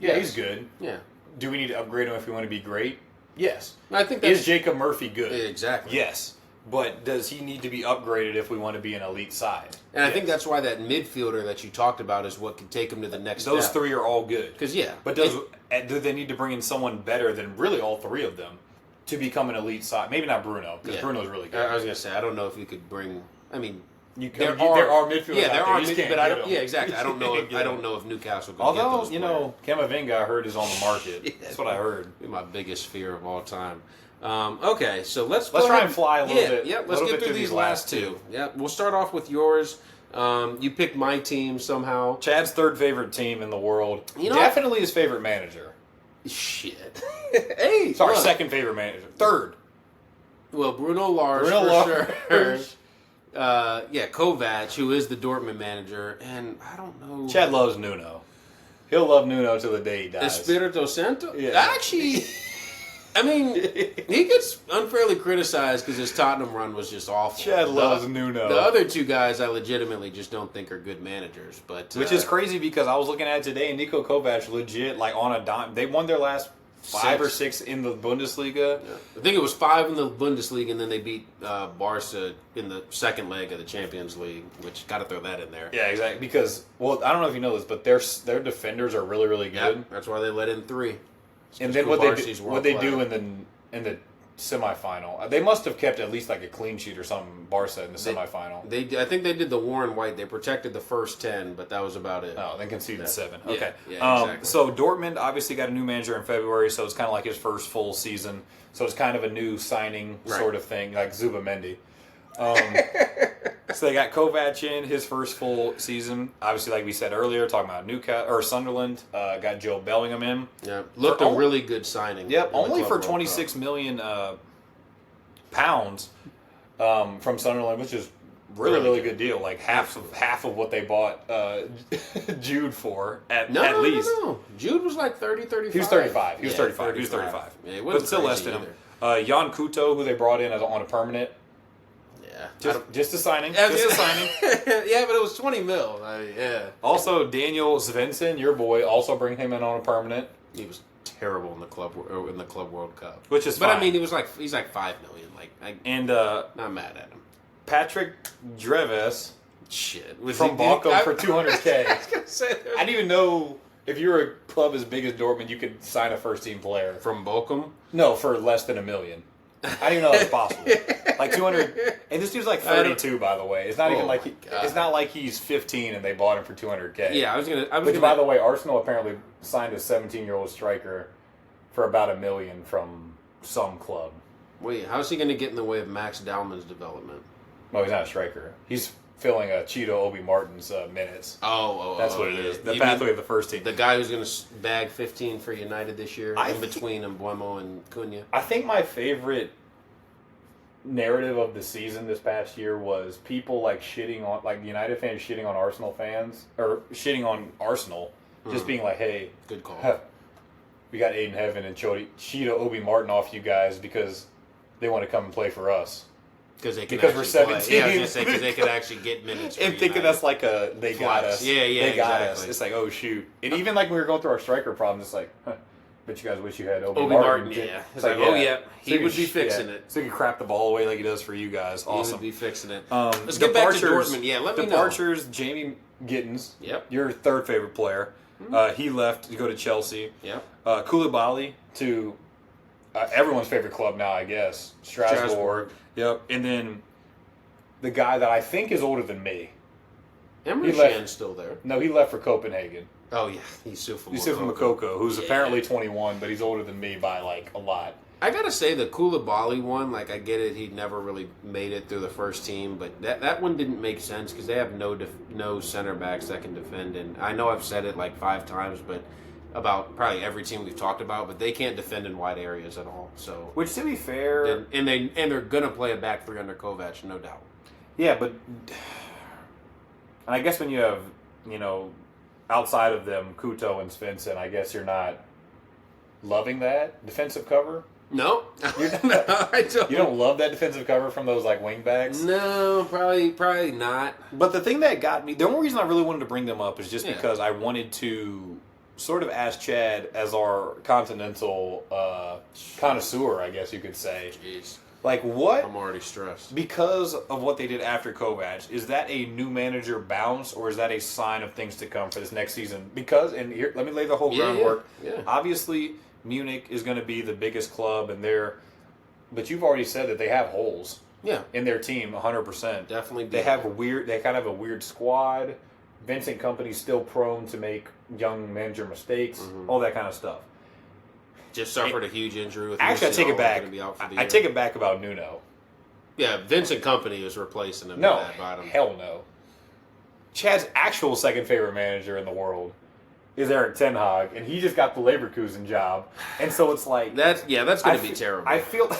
Yeah, Yes. he's good. Yeah. Do we need to upgrade him if we want to be great? Yes. I think that's Is Jacob Murphy good? Exactly. Yes. But does he need to be upgraded if we want to be an elite side? And I think that's why that midfielder that you talked about is what can take him to the next Those step. three are all good. Because, yeah. But do they need to bring in someone better than really all three of them to become an elite side? Maybe not Bruno, because Bruno's really good. I was going to say, I don't know if you could bring... I mean... There are midfielders Yeah, there out are You just can't but I get don't, them. yeah, exactly. I don't know. You can't get I don't them. know if Newcastle can Although, get those players. Camavinga I heard is on the market. That's what I heard. My biggest fear of all time. Okay, so let's try and fly a little bit. Yeah, let's get through these last two. Yeah, we'll start off with yours. You picked my team somehow. Chad's third favorite team in the world. You know- Definitely his favorite manager. Shit. Hey, Sorry, look. second favorite manager. Third. Well, Bruno Lars Bruno for Lars. sure. Kovac, who is the Dortmund manager, and I don't know. Chad loves Nuno. He'll love Nuno till the day he dies. Espirito Santo? Yeah. Actually, I mean, he gets unfairly criticized because his Tottenham run was just awful. Chad loves Nuno. The other two guys I legitimately just don't think are good managers. But Which is crazy because I was looking at it today and Nico Kovac legit, like on a dime. They won their last 5 or 6 in the Bundesliga. Yeah. I think it was 5 in the Bundesliga, and then they beat Barca in the second leg of the Champions League, which got to throw that in there. Yeah, exactly. Because, well, I don't know if you know this, but their defenders are really, really good. Yep, that's why they let in 3. And then what they do in the semifinal, they must have kept at least like a clean sheet or something. Barca in the semifinal. I think they did the Warren White. They protected the first 10, but that was about it. Oh, they conceded 7. Yeah, Okay. yeah, exactly. So Dortmund obviously got a new manager in February, so it's kind of like his first full season. So it's kind of a new signing sort of thing, like Zubamendi. So they got Kovac in his first full season. Obviously, like we said earlier, talking about Newcastle or Sunderland, got Joe Bellingham in. Yeah, looked a really good signing. Yep, in the only Club for World 26 Cup. million pounds from Sunderland, which is really good deal. Like half of what they bought Jude for at least. No. Jude was like 30, 35. He was 35. He was 35. Yeah, but still less than him. Jan Kuto, who they brought in on a permanent. Yeah. Just a signing. Just a signing. Yeah, but it was 20 mil. Yeah. Also, Daniel Svensson, your boy, also bring him in on a permanent. He was terrible in the club World Cup. Which is fine. But I mean, he's like $5 million. Not mad at him. Patrick Dreves. Shit. From Bochum for $200K. I was going to say that. I didn't even know if you're a club as big as Dortmund, you could sign a first-team player. From Bochum? No, for less than $1 million. I didn't even know that was possible. Like 200, and this dude's like 32, by the way. It's not even like it's not like he's 15 and they bought him for $200K. Yeah, By the way, Arsenal apparently signed a 17-year-old striker for about $1 million from some club. Wait, how's he going to get in the way of Max Dallman's development? No, he's not a striker. He's filling Cheeto Obi Martin's minutes. That's what it is. The pathway of the first team. The guy who's going to bag 15 for United this year, between Mbuemo and Cunha. I think my favorite narrative of the season this past year was people shitting on United fans shitting on Arsenal fans or shitting on Arsenal, just being like, "Hey, good call. We got Aiden Heaven and Cheeto Obi Martin off you guys because they want to come and play for us." Because we're 17. Yeah, I was going to say, because they could actually get minutes. And thinking that's like they got us. Yeah, they got exactly. us. It's like, oh, shoot. And even when we were going through our striker problems, it's like, bet you guys wish you had Obi Martin. Yeah. It's like, oh, yeah. He would be fixing it. So he could crap the ball away like he does for you guys. Awesome. He would be fixing it. Let's get back to Dortmund. Yeah, let me know. Departures, Jamie Gittins. Yep. Your third favorite player. He left to go to Chelsea. Yep. Koulibaly to everyone's favorite club now, I guess. Strasbourg. Yep. And then the guy that I think is older than me. Emre Can's still there. No, he left for Copenhagen. Oh, yeah. He's Yusuf Moukoko, who's apparently 21, but he's older than me by, a lot. I got to say, the Koulibaly one, I get it. He never really made it through the first team, but that one didn't make sense because they have no center backs that can defend. And I know I've said it 5 times, but about probably every team we've talked about, but they can't defend in wide areas at all. So, which, to be fair... And they're going to play a back three under Kovac, no doubt. Yeah, but... And I guess when you have, outside of them, Kuto and Svensson, I guess you're not loving that defensive cover? No. I don't. You don't love that defensive cover from those, wing backs? No, probably not. But the thing that got me... The only reason I really wanted to bring them up is just because I wanted to sort of ask Chad as our continental connoisseur, I guess you could say. Jeez. What? I'm already stressed. Because of what they did after Kovac, is that a new manager bounce or is that a sign of things to come for this next season? Because, and here, let me lay the whole groundwork. Yeah. Obviously, Munich is going to be the biggest club, but you've already said that they have holes. Yeah. In their team, 100%. Definitely. They kind of have a weird squad. Vincent Kompany's still prone to make young manager mistakes, all that kind of stuff. Just suffered a huge injury with actually, I take it back. I take it back about Nuno. Yeah, Vincent Kompany is replacing him. No, at that bottom. Hell no. Chad's actual second favorite manager in the world is Eric Ten Hag, and he just got the Leverkusen job, and so it's that's going to be terrible. I feel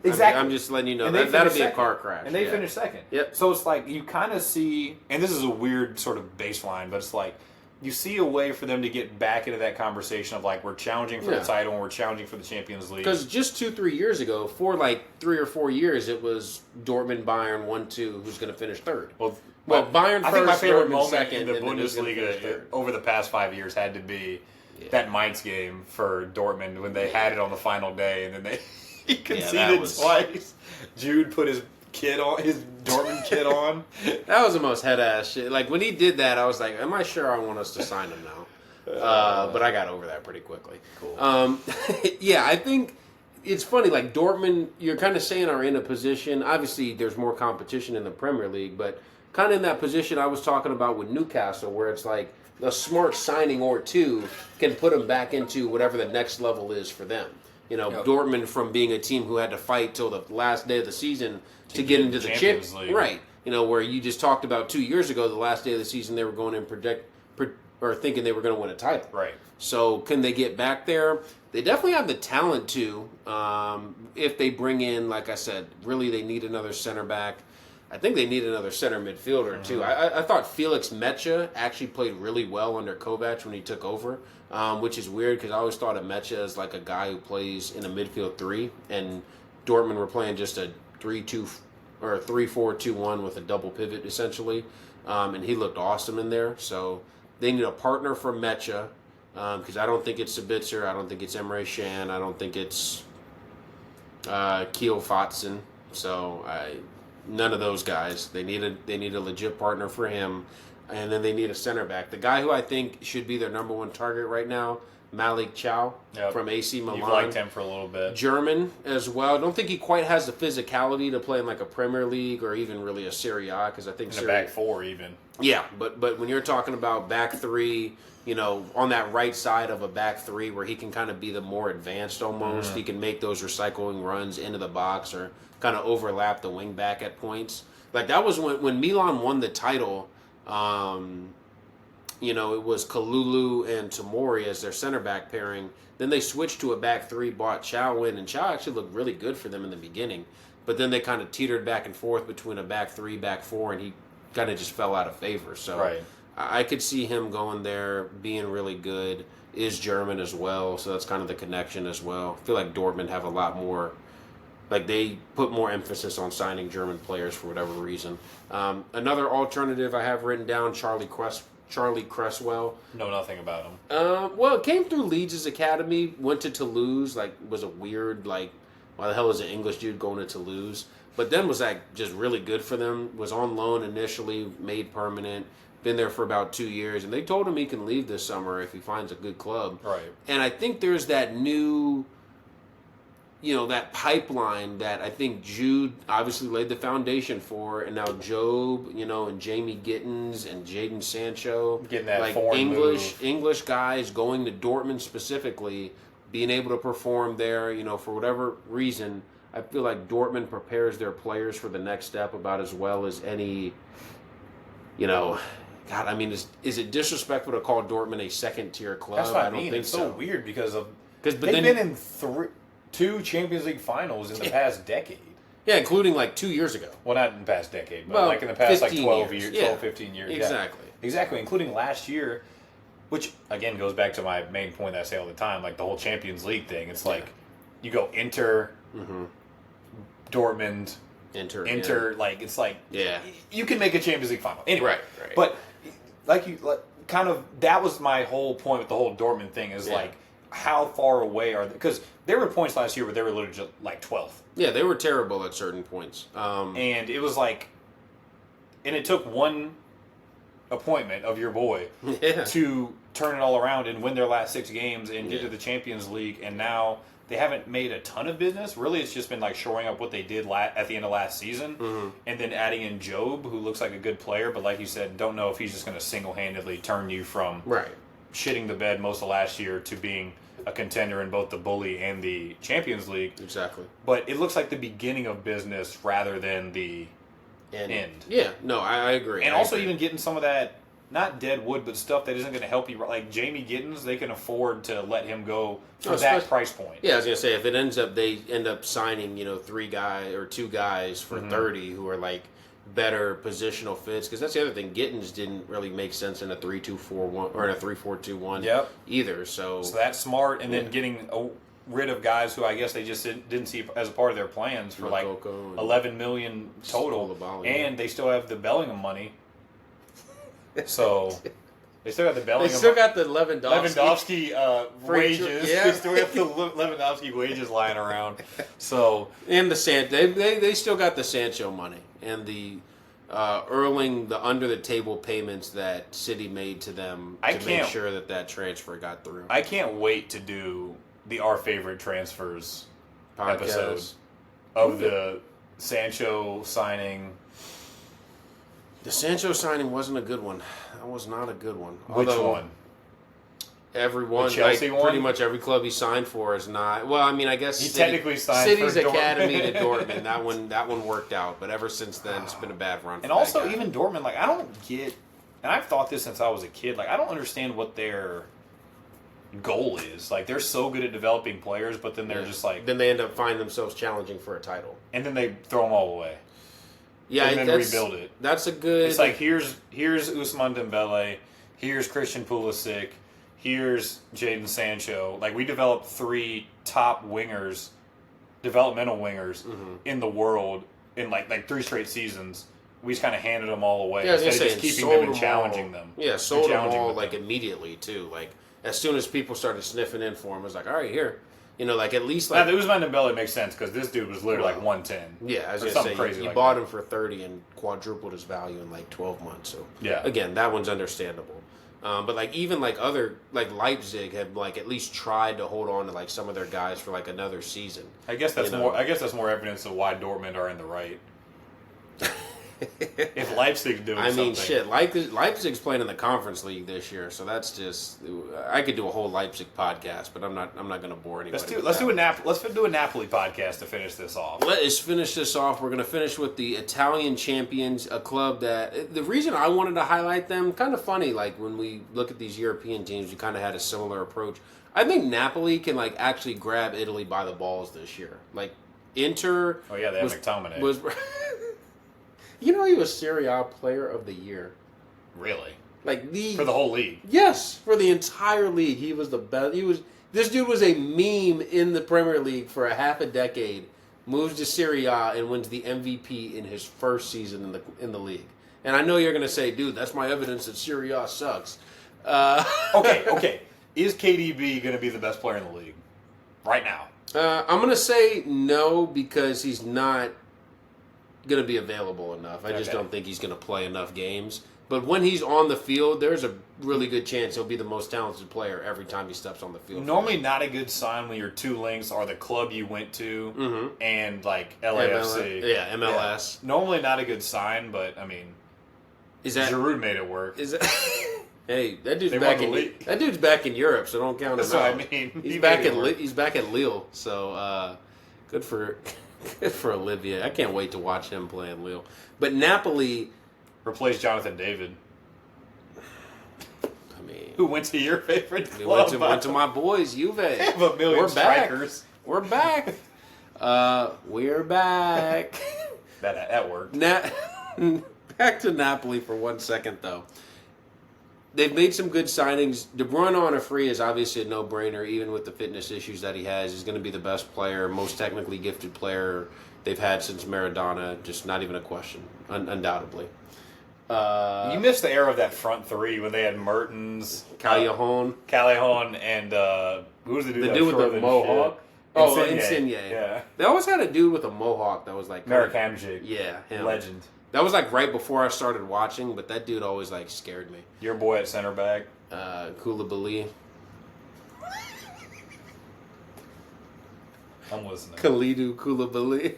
exactly. I'm just letting you know that'll be a car crash, and they finished second. Yep. So it's you kind of see, and this is a weird sort of baseline, but it's you see a way for them to get back into that conversation of we're challenging for the title and we're challenging for the Champions League. Because just 2-3 years ago, for 3 or 4 years, it was Dortmund, Bayern 1-2, who's going to finish third. Well, Bayern first, I think my favorite Dortmund moment second, in the Bundesliga over the past 5 years had to be that Mainz game for Dortmund when they had it on the final day and then he conceded twice. Jude put his Dortmund kid on. That was the most head ass shit. When he did that, I was like, "Am I sure I want us to sign him now?" But I got over that pretty quickly. Cool. Yeah, I think it's funny. Dortmund, you're kind of saying are in a position. Obviously, there's more competition in the Premier League, but kind of in that position I was talking about with Newcastle, where it's a smart signing or two can put them back into whatever the next level is for them. Dortmund from being a team who had to fight till the last day of the season to get into the Champions League. Right. Where you just talked about 2 years ago, the last day of the season, they were going in thinking they were going to win a title. Right. So can they get back there? They definitely have the talent to. If they bring in, like I said, really they need another center back. I think they need another center midfielder too. I thought Felix Mecha actually played really well under Kovac when he took over, which is weird because I always thought of Mecha as like a guy who plays in a midfield three, and Dortmund were playing just a 3-2 or a 3-4-2-1 with a double pivot essentially, and he looked awesome in there. So they need a partner for Mecha because I don't think it's Sabitzer, I don't think it's Emre Can, I don't think it's Kiel Fatsen. So none of those guys. They need a legit partner for him, and then they need a center back. The guy who I think should be their number one target right now, Malik Chow from AC Milan. You've liked him for a little bit. German as well. I don't think he quite has the physicality to play in like a Premier League or even really a Serie A, because I think in a back four even. Yeah, but when you're talking about back three, on that right side of a back three where he can kind of be the more advanced almost, he can make those recycling runs into the box or kind of overlap the wing back at points. Like that was when Milan won the title. It was Kalulu and Tomori as their center back pairing. Then they switched to a back three, brought Chow in, and Chow actually looked really good for them in the beginning. But then they kind of teetered back and forth between a back three, back four, and he kind of just fell out of favor. So I could see him going there, being really good. Is German as well, so that's kind of the connection as well. I feel like Dortmund have a lot more, like they put more emphasis on signing German players for whatever reason. Another alternative I have written down, Charlie Cresswell. Know nothing about him. Well, it came through Leeds' academy, went to Toulouse, was a weird, why the hell is an English dude going to Toulouse? But then was just really good for them, was on loan initially, made permanent, been there for about 2 years, and they told him he can leave this summer if he finds a good club. Right. And I think there's that new, that pipeline that I think Jude obviously laid the foundation for, and now Job, and Jamie Gittins and Jadon Sancho, getting that foreign English guys going to Dortmund specifically, being able to perform there, for whatever reason. I feel like Dortmund prepares their players for the next step about as well as any, God, I mean, is it disrespectful to call Dortmund a second-tier club? That's what I don't mean. think it's so weird because they've then, been in two Champions League finals in the past decade. Yeah, including 2 years ago. Well, not in the past decade, but in the past 12 years. 12, 15 years. Exactly. Yeah. Exactly, including last year, which, again, goes back to my main point that I say all the time, the whole Champions League thing. It's you go Inter, Dortmund, Inter, it's you can make a Champions League final. Anyway, right. But that was my whole point with the whole Dortmund thing is how far away are they? Because there were points last year where they were literally just 12th. Yeah, they were terrible at certain points. And it was and it took one appointment of your boy to turn it all around and win their last 6 games and get to the Champions League, and now they haven't made a ton of business. Really, it's just been shoring up what they did at the end of last season, and then adding in Job, who looks like a good player, but like you said, don't know if he's just going to single-handedly turn you from shitting the bed most of last year to being a contender in both the Bully and the Champions League. Exactly. But it looks like the beginning of business rather than the end. Yeah, no, I agree. And even getting some of that, not dead wood, but stuff that isn't going to help you. Like Jamie Gittins, they can afford to let him go for that price point. Yeah, I was going to say, if they end up signing, 3 guys or 2 guys for 30 who are better positional fits, because that's the other thing. Gittins didn't really make sense in a 3-2-4-1 or in a 3-4-2-1 either. So that's smart. And then getting rid of guys who I guess they just didn't see as a part of their plans for $11 million total, and they still have the Bellingham money. So they still got the Bellingham. They still got the Lewandowski wages. Yeah. They still got the Lewandowski wages lying around. So and they still got the Sancho money and the Erling, the under the table payments that City made to them to make sure that transfer got through. I can't wait to do the Our Favorite Transfers episode of the Sancho signing. The Sancho signing wasn't a good one. That was not a good one. Which one? Everyone, the Chelsea one? Pretty much every club he signed for is not. Well, I mean, I guess he technically signed City's for academy to Dortmund. That one worked out, but ever since then, it's been a bad run. And also, even Dortmund, I don't get. And I've thought this since I was a kid. I don't understand what their goal is. They're so good at developing players, but then they're just then they end up finding themselves challenging for a title, and then they throw them all away. Yeah, and then rebuild it. That's a good. It's like here's Ousmane Dembele, here's Christian Pulisic, here's Jadon Sancho. Like we developed 3 top wingers, developmental wingers in the world in like 3 straight seasons. We just kind of handed them all away instead of just keeping them and challenging them. Yeah, sold them all like immediately too. Like as soon as people started sniffing in for him, it was like, all right, here. You know, like at least like. Now, the Ousmane Dembele makes sense because this dude was literally like 110. Yeah, I was gonna say you bought him for 30 and quadrupled his value in like 12 months. So yeah, again, that one's understandable. But like even like other like Leipzig have like at least tried to hold on to like some of their guys for like another season. I guess that's more. I guess that's more evidence of why Dortmund are in the right. If Leipzig's doing something. I mean, shit, Leipzig's playing in the Conference League this year, so that's just. I could do a whole Leipzig podcast, but I'm not going to bore anybody. Let's do a Napoli podcast to finish this off. Let's finish this off. We're going to finish with the Italian champions, a club that the reason I wanted to highlight them, kind of funny. Like when we look at these European teams, we kind of had a similar approach. I think Napoli can like actually grab Italy by the balls this year. Like Inter. Oh yeah, they have McTominay. Was you know he was Serie A Player of the Year. Really? Like for the whole league? Yes, for the entire league. He was the best. This dude was a meme in the Premier League for a half a decade. Moves to Serie A and wins the MVP in his first season in the league. And I know you're going to say, dude, that's my evidence that Serie A sucks. Okay. Is KDB going to be the best player in the league right now? I'm going to say no because he's not going to be available enough. I just don't think he's going to play enough games. But when he's on the field, there's a really good chance he'll be the most talented player every time he steps on the field. Normally not a good sign when your 2 links are the club you went to and like LAFC. MLS. Yeah. Normally not a good sign, but I mean, Giroud made it work. Hey, that dude's back in Europe, so don't count him out. That's what I mean. He's back at Lille, so good for Olivier. I can't wait to watch him play in Lille. But Napoli replaced Jonathan David. I mean, who went to your favorite club? Went to my boys, Juve. They have a million strikers. We're back. We're back. That worked. Back to Napoli for 1 second, though. They've made some good signings. De Bruyne on a free is obviously a no-brainer, even with the fitness issues that he has. He's going to be the best player, most technically gifted player they've had since Maradona. Just not even a question, undoubtedly. You missed the era of that front 3 when they had Mertens, Callejon, and who was the dude? The dude with the mohawk. Insigne. Yeah. They always had a dude with a mohawk that was like Marek Hamšík. Yeah, him. Legend. That was like right before I started watching, but that dude always like scared me. Your boy at center back, Koulibaly. I'm listening. Kalidou Koulibaly.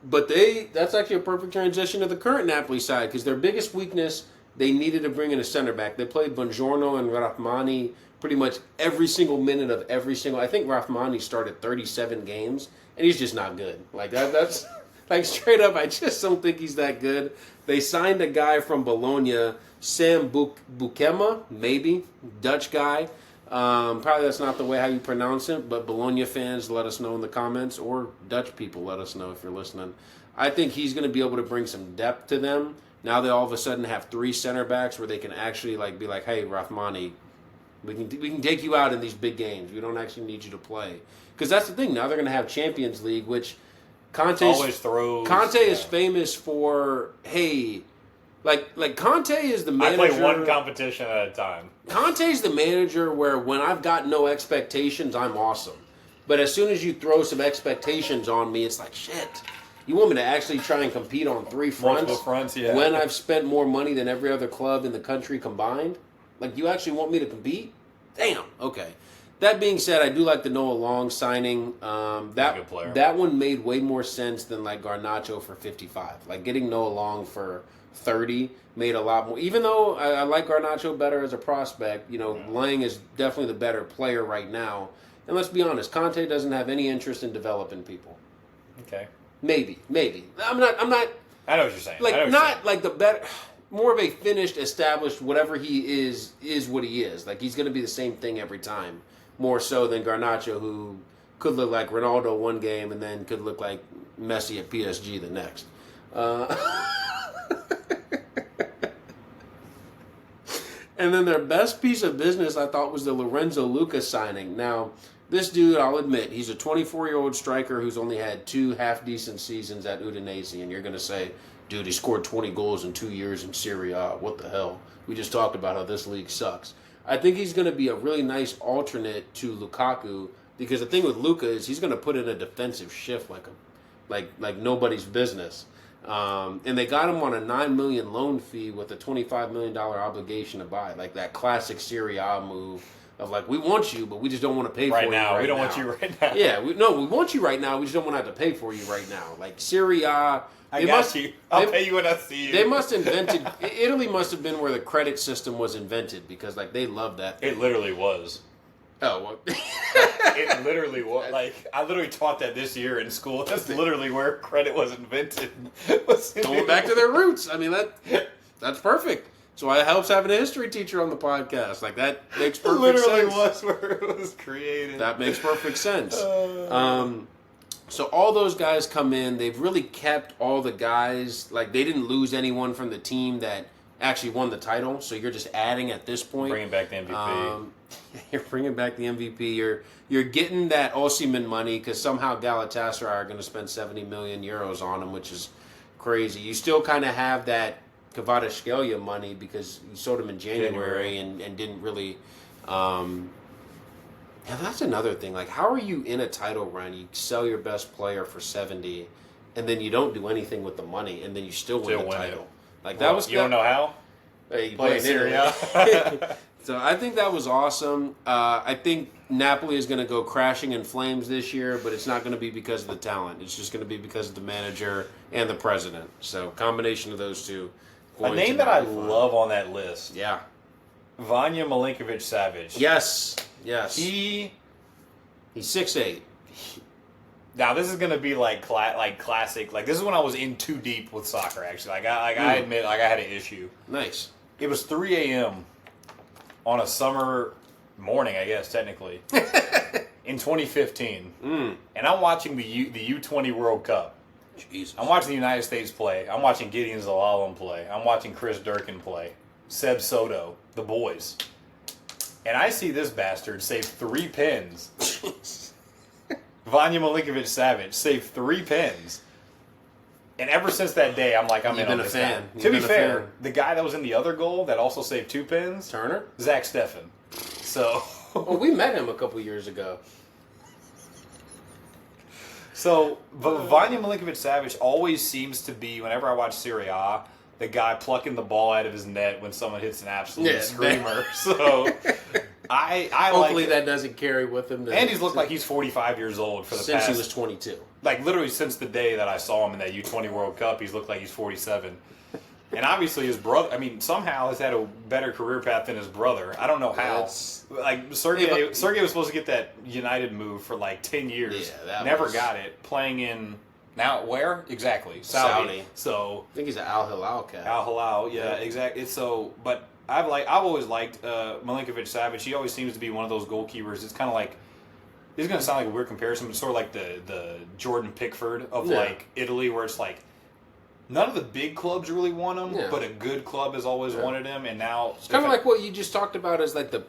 But that's actually a perfect transition to the current Napoli side because their biggest weakness, they needed to bring in a center back. They played Buongiorno and Rahmani pretty much every single minute of every single. I think Rahmani started 37 games, and he's just not good. Like that's. Like, straight up, I just don't think he's that good. They signed a guy from Bologna, Sam Bukema, maybe, Dutch guy. Probably that's not the way how you pronounce it, but Bologna fans, let us know in the comments, or Dutch people, let us know if you're listening. I think he's going to be able to bring some depth to them. Now they all of a sudden have 3 center backs where they can actually like be like, hey, Rahmani, we can take you out in these big games. We don't actually need you to play. Because that's the thing. Now they're going to have Champions League, which... Conte is famous for, hey, like Conte is the manager. I play one competition at a time. Conte's the manager where when I've got no expectations, I'm awesome. But as soon as you throw some expectations on me, it's like, shit. You want me to actually try and compete on 3 fronts? Multiple fronts, yeah. When I've spent more money than every other club in the country combined? Like, you actually want me to compete? Damn. Okay. That being said, I do like the Noah Long signing. That one made way more sense than like Garnacho for 55. Like getting Noah Long for 30 made a lot more. Even though I like Garnacho better as a prospect, Lang is definitely the better player right now. And let's be honest, Conte doesn't have any interest in developing people. Okay. Maybe. I'm not. I know what you're saying. Like like the better. More of a finished, established, whatever he is what he is. Like he's going to be the same thing every time. More so than Garnacho, who could look like Ronaldo one game and then could look like Messi at PSG the next. And then their best piece of business, I thought, was the Lorenzo Lucas signing. Now, this dude, I'll admit, he's a 24-year-old striker who's only had 2 half-decent seasons at Udinese. And you're going to say, dude, he scored 20 goals in 2 years in Serie A. What the hell? We just talked about how this league sucks. I think he's going to be a really nice alternate to Lukaku, because the thing with Luka is he's going to put in a defensive shift like nobody's business. And they got him on a $9 million loan fee with a $25 million obligation to buy, like that classic Serie A move of like, we want you, but we just don't want to pay for you right now. We don't want you right now. Yeah, we want you right now. We just don't want to have to pay for you right now. Like Serie A. I'll pay you when I see you. They must have invented. Italy must have been where the credit system was invented, because like they love that. It literally was. Oh, well. It literally was. Like, I literally taught that this year in school. That's literally where credit was invented. Going back to their roots. I mean, that's perfect. So it helps having a history teacher on the podcast. Like, that makes perfect sense. Literally was where it was created. That makes perfect sense. So all those guys come in. They've really kept all the guys. Like, they didn't lose anyone from the team that actually won the title. So you're just adding at this point. Bringing back the MVP. You're bringing back the MVP. You're getting that Osimhen money, because somehow Galatasaray are going to spend 70 million euros on him, which is crazy. You still kind of have that Kvaratskhelia money, because you sold him in January and didn't really. Yeah, that's another thing. Like, how are you in a title run? You sell your best player for 70, and then you don't do anything with the money, and then you still win the title. It. Like, that was. You don't know how? Hey, play Serie A. So I think that was awesome. I think Napoli is going to go crashing in flames this year, but it's not going to be because of the talent. It's just going to be because of the manager and the president. So combination of those two. A name that I love on that list. Yeah. Vanya Milinkovic-Savic. Yes. He's 6'8". Now this is gonna be like classic. Like, this is when I was in too deep with soccer. Actually, I admit, like, I had an issue. Nice. It was 3 a.m. on a summer morning, I guess technically, in 2015, and I'm watching the U20 World Cup. Jesus. I'm watching the United States play. I'm watching Gideon Zalalem play. I'm watching Chris Durkin play. Seb Soto, the boys. And I see this bastard save 3 pins. Vanya Milinkovic-Savic saved 3 pins. And ever since that day, I'm like, I'm in on this guy. To be fair, the guy that was in the other goal that also saved 2 pins, Turner? Zach Steffen. So, well, we met him a couple years ago. So, but Vanya Milinkovic-Savic always seems to be, whenever I watch Serie A, the guy plucking the ball out of his net when someone hits an absolute screamer. So, I hopefully like that doesn't carry with him. And he's looked like he's 45 years old for the since past. He was 22. Like, literally since the day that I saw him in that U20 World Cup, he's looked like he's 47. And obviously his brother, I mean, somehow has had a better career path than his brother. I don't know how. Like, Sergey was supposed to get that United move for like 10 years. Yeah, Never got it. Playing in, now where? Exactly. Saudi. So, I think he's an Al Hilal cat. Al Hilal, yeah, exactly. It's so, but I've always liked Milinkovic-Savic. He always seems to be one of those goalkeepers. It's kind of like, this is going to sound like a weird comparison, but sort of like the Jordan Pickford of like Italy, where it's like none of the big clubs really want him, but a good club has always wanted him, and now it's kind of like what you just talked about as like the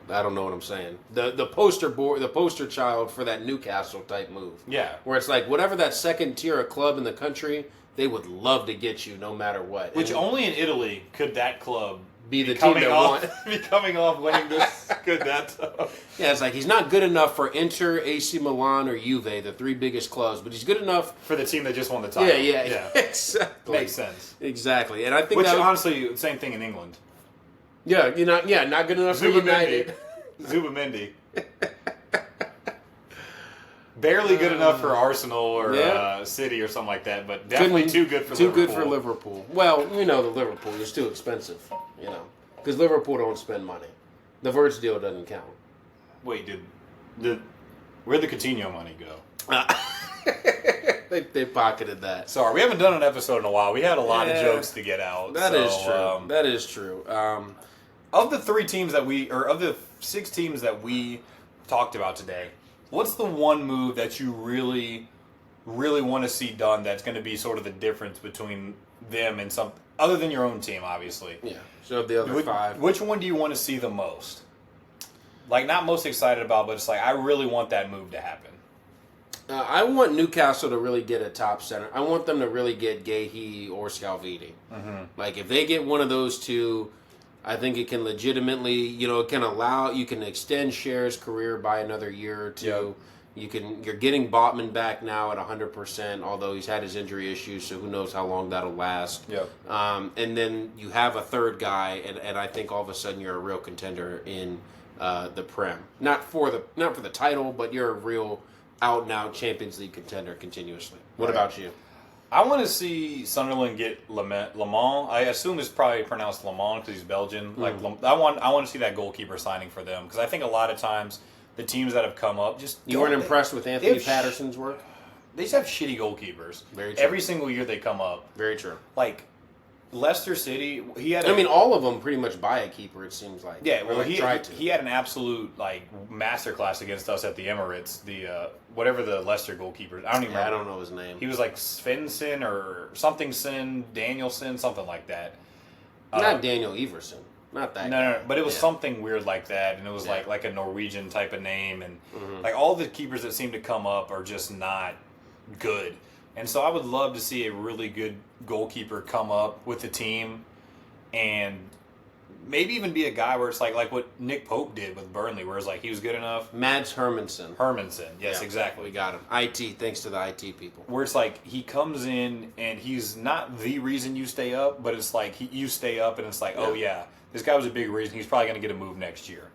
I don't know what I'm saying. The poster child for that Newcastle type move. Yeah, where it's like whatever that second tier of club in the country, they would love to get you no matter what. Which only in Italy could that club be the team that won. Be coming off winning this good that tough. Yeah, it's like he's not good enough for Inter, AC Milan, or Juve, the 3 biggest clubs, but he's good enough for the team that just won the title. Yeah. Exactly. Makes sense. Exactly, and I think honestly, same thing in England. Yeah, not good enough for United. Zubamendi. Barely good enough for Arsenal or City or something like that, but definitely too good for Liverpool. Too good for Liverpool. Well, the Liverpool is too expensive, because Liverpool don't spend money. The Verts deal doesn't count. Wait, where'd the Coutinho money go? They pocketed that. Sorry, we haven't done an episode in a while. We had a lot of jokes to get out. That is true. That is true. Of the 3 teams of the 6 teams that we talked about today, what's the one move that you really, really want to see done that's going to be sort of the difference between them and some other than your own team, obviously? Yeah. So of the other five, which one do you want to see the most? Like, not most excited about, but it's like I really want that move to happen. I want Newcastle to really get a top center. I want them to really get Gahey or Scalvini. Mm-hmm. Like, if they get one of those two, I think it can legitimately, it can allow, you can extend Cher's career by another year or two. Yep. You're getting Botman back now at 100%, although he's had his injury issues, so who knows how long that'll last. Yep. And then you have a third guy, and I think all of a sudden you're a real contender in the Prem. Not for the title, but you're a real out-and-out Champions League contender continuously. What about you? I want to see Sunderland get Le Mans. I assume it's probably pronounced Le Mans because he's Belgian. Like I want to see that goalkeeper signing for them because I think a lot of times the teams that have come up just you weren't impressed with Anthony Patterson's work. They just have shitty goalkeepers. Very true. Every single year they come up. Very true. Like Leicester City, he had. All of them pretty much buy a keeper. It seems like. Yeah, well, he had an absolute masterclass against us at the Emirates. The whatever the Leicester goalkeeper. I don't even remember. I don't know his name. He was like Svensson or something Danielson, something like that. Not Daniel Everson. Not that. No, but it was something weird like that, and it was like a Norwegian type of name, and like all the keepers that seem to come up are just not good. And so I would love to see a really good goalkeeper come up with the team and maybe even be a guy where it's like what Nick Pope did with Burnley, where it's like he was good enough. Mads Hermansen, yes, exactly. We got him. IT, thanks to the IT people. Where it's like he comes in and he's not the reason you stay up, but it's like you stay up and it's like, oh yeah, this guy was a big reason. He's probably going to get a move next year.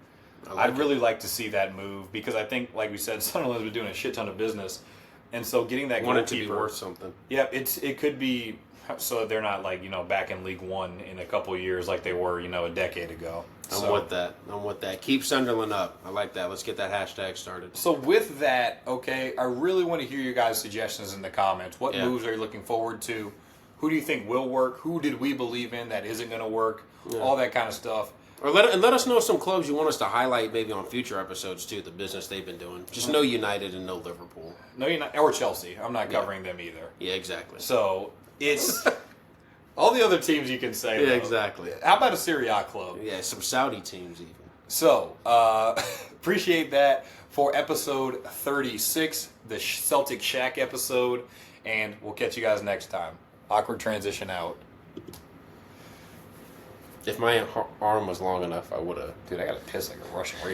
I'd really like to see that move because I think, like we said, Sunderland's been doing a shit ton of business. And so getting that goalkeeper, to be worth something. Yeah, it could be so they're not back in League One in a couple of years like they were a decade ago. I'm with that. Keep Sunderland up. I like that. Let's get that hashtag started. So with that, I really want to hear your guys' suggestions in the comments. What moves are you looking forward to? Who do you think will work? Who did we believe in that isn't going to work? Yeah. All that kind of stuff. Or let us know some clubs you want us to highlight maybe on future episodes too, the business they've been doing. Just no United and no Liverpool. No United or Chelsea. I'm not covering them either. Yeah, exactly. So it's all the other teams you can say. Yeah, exactly. How about a Serie A club? Yeah, some Saudi teams even. So, appreciate that for episode 36, the Celtic Shack episode, and we'll catch you guys next time. Awkward transition out. If my arm was long enough, I would have. Dude, I got to piss like a Russian.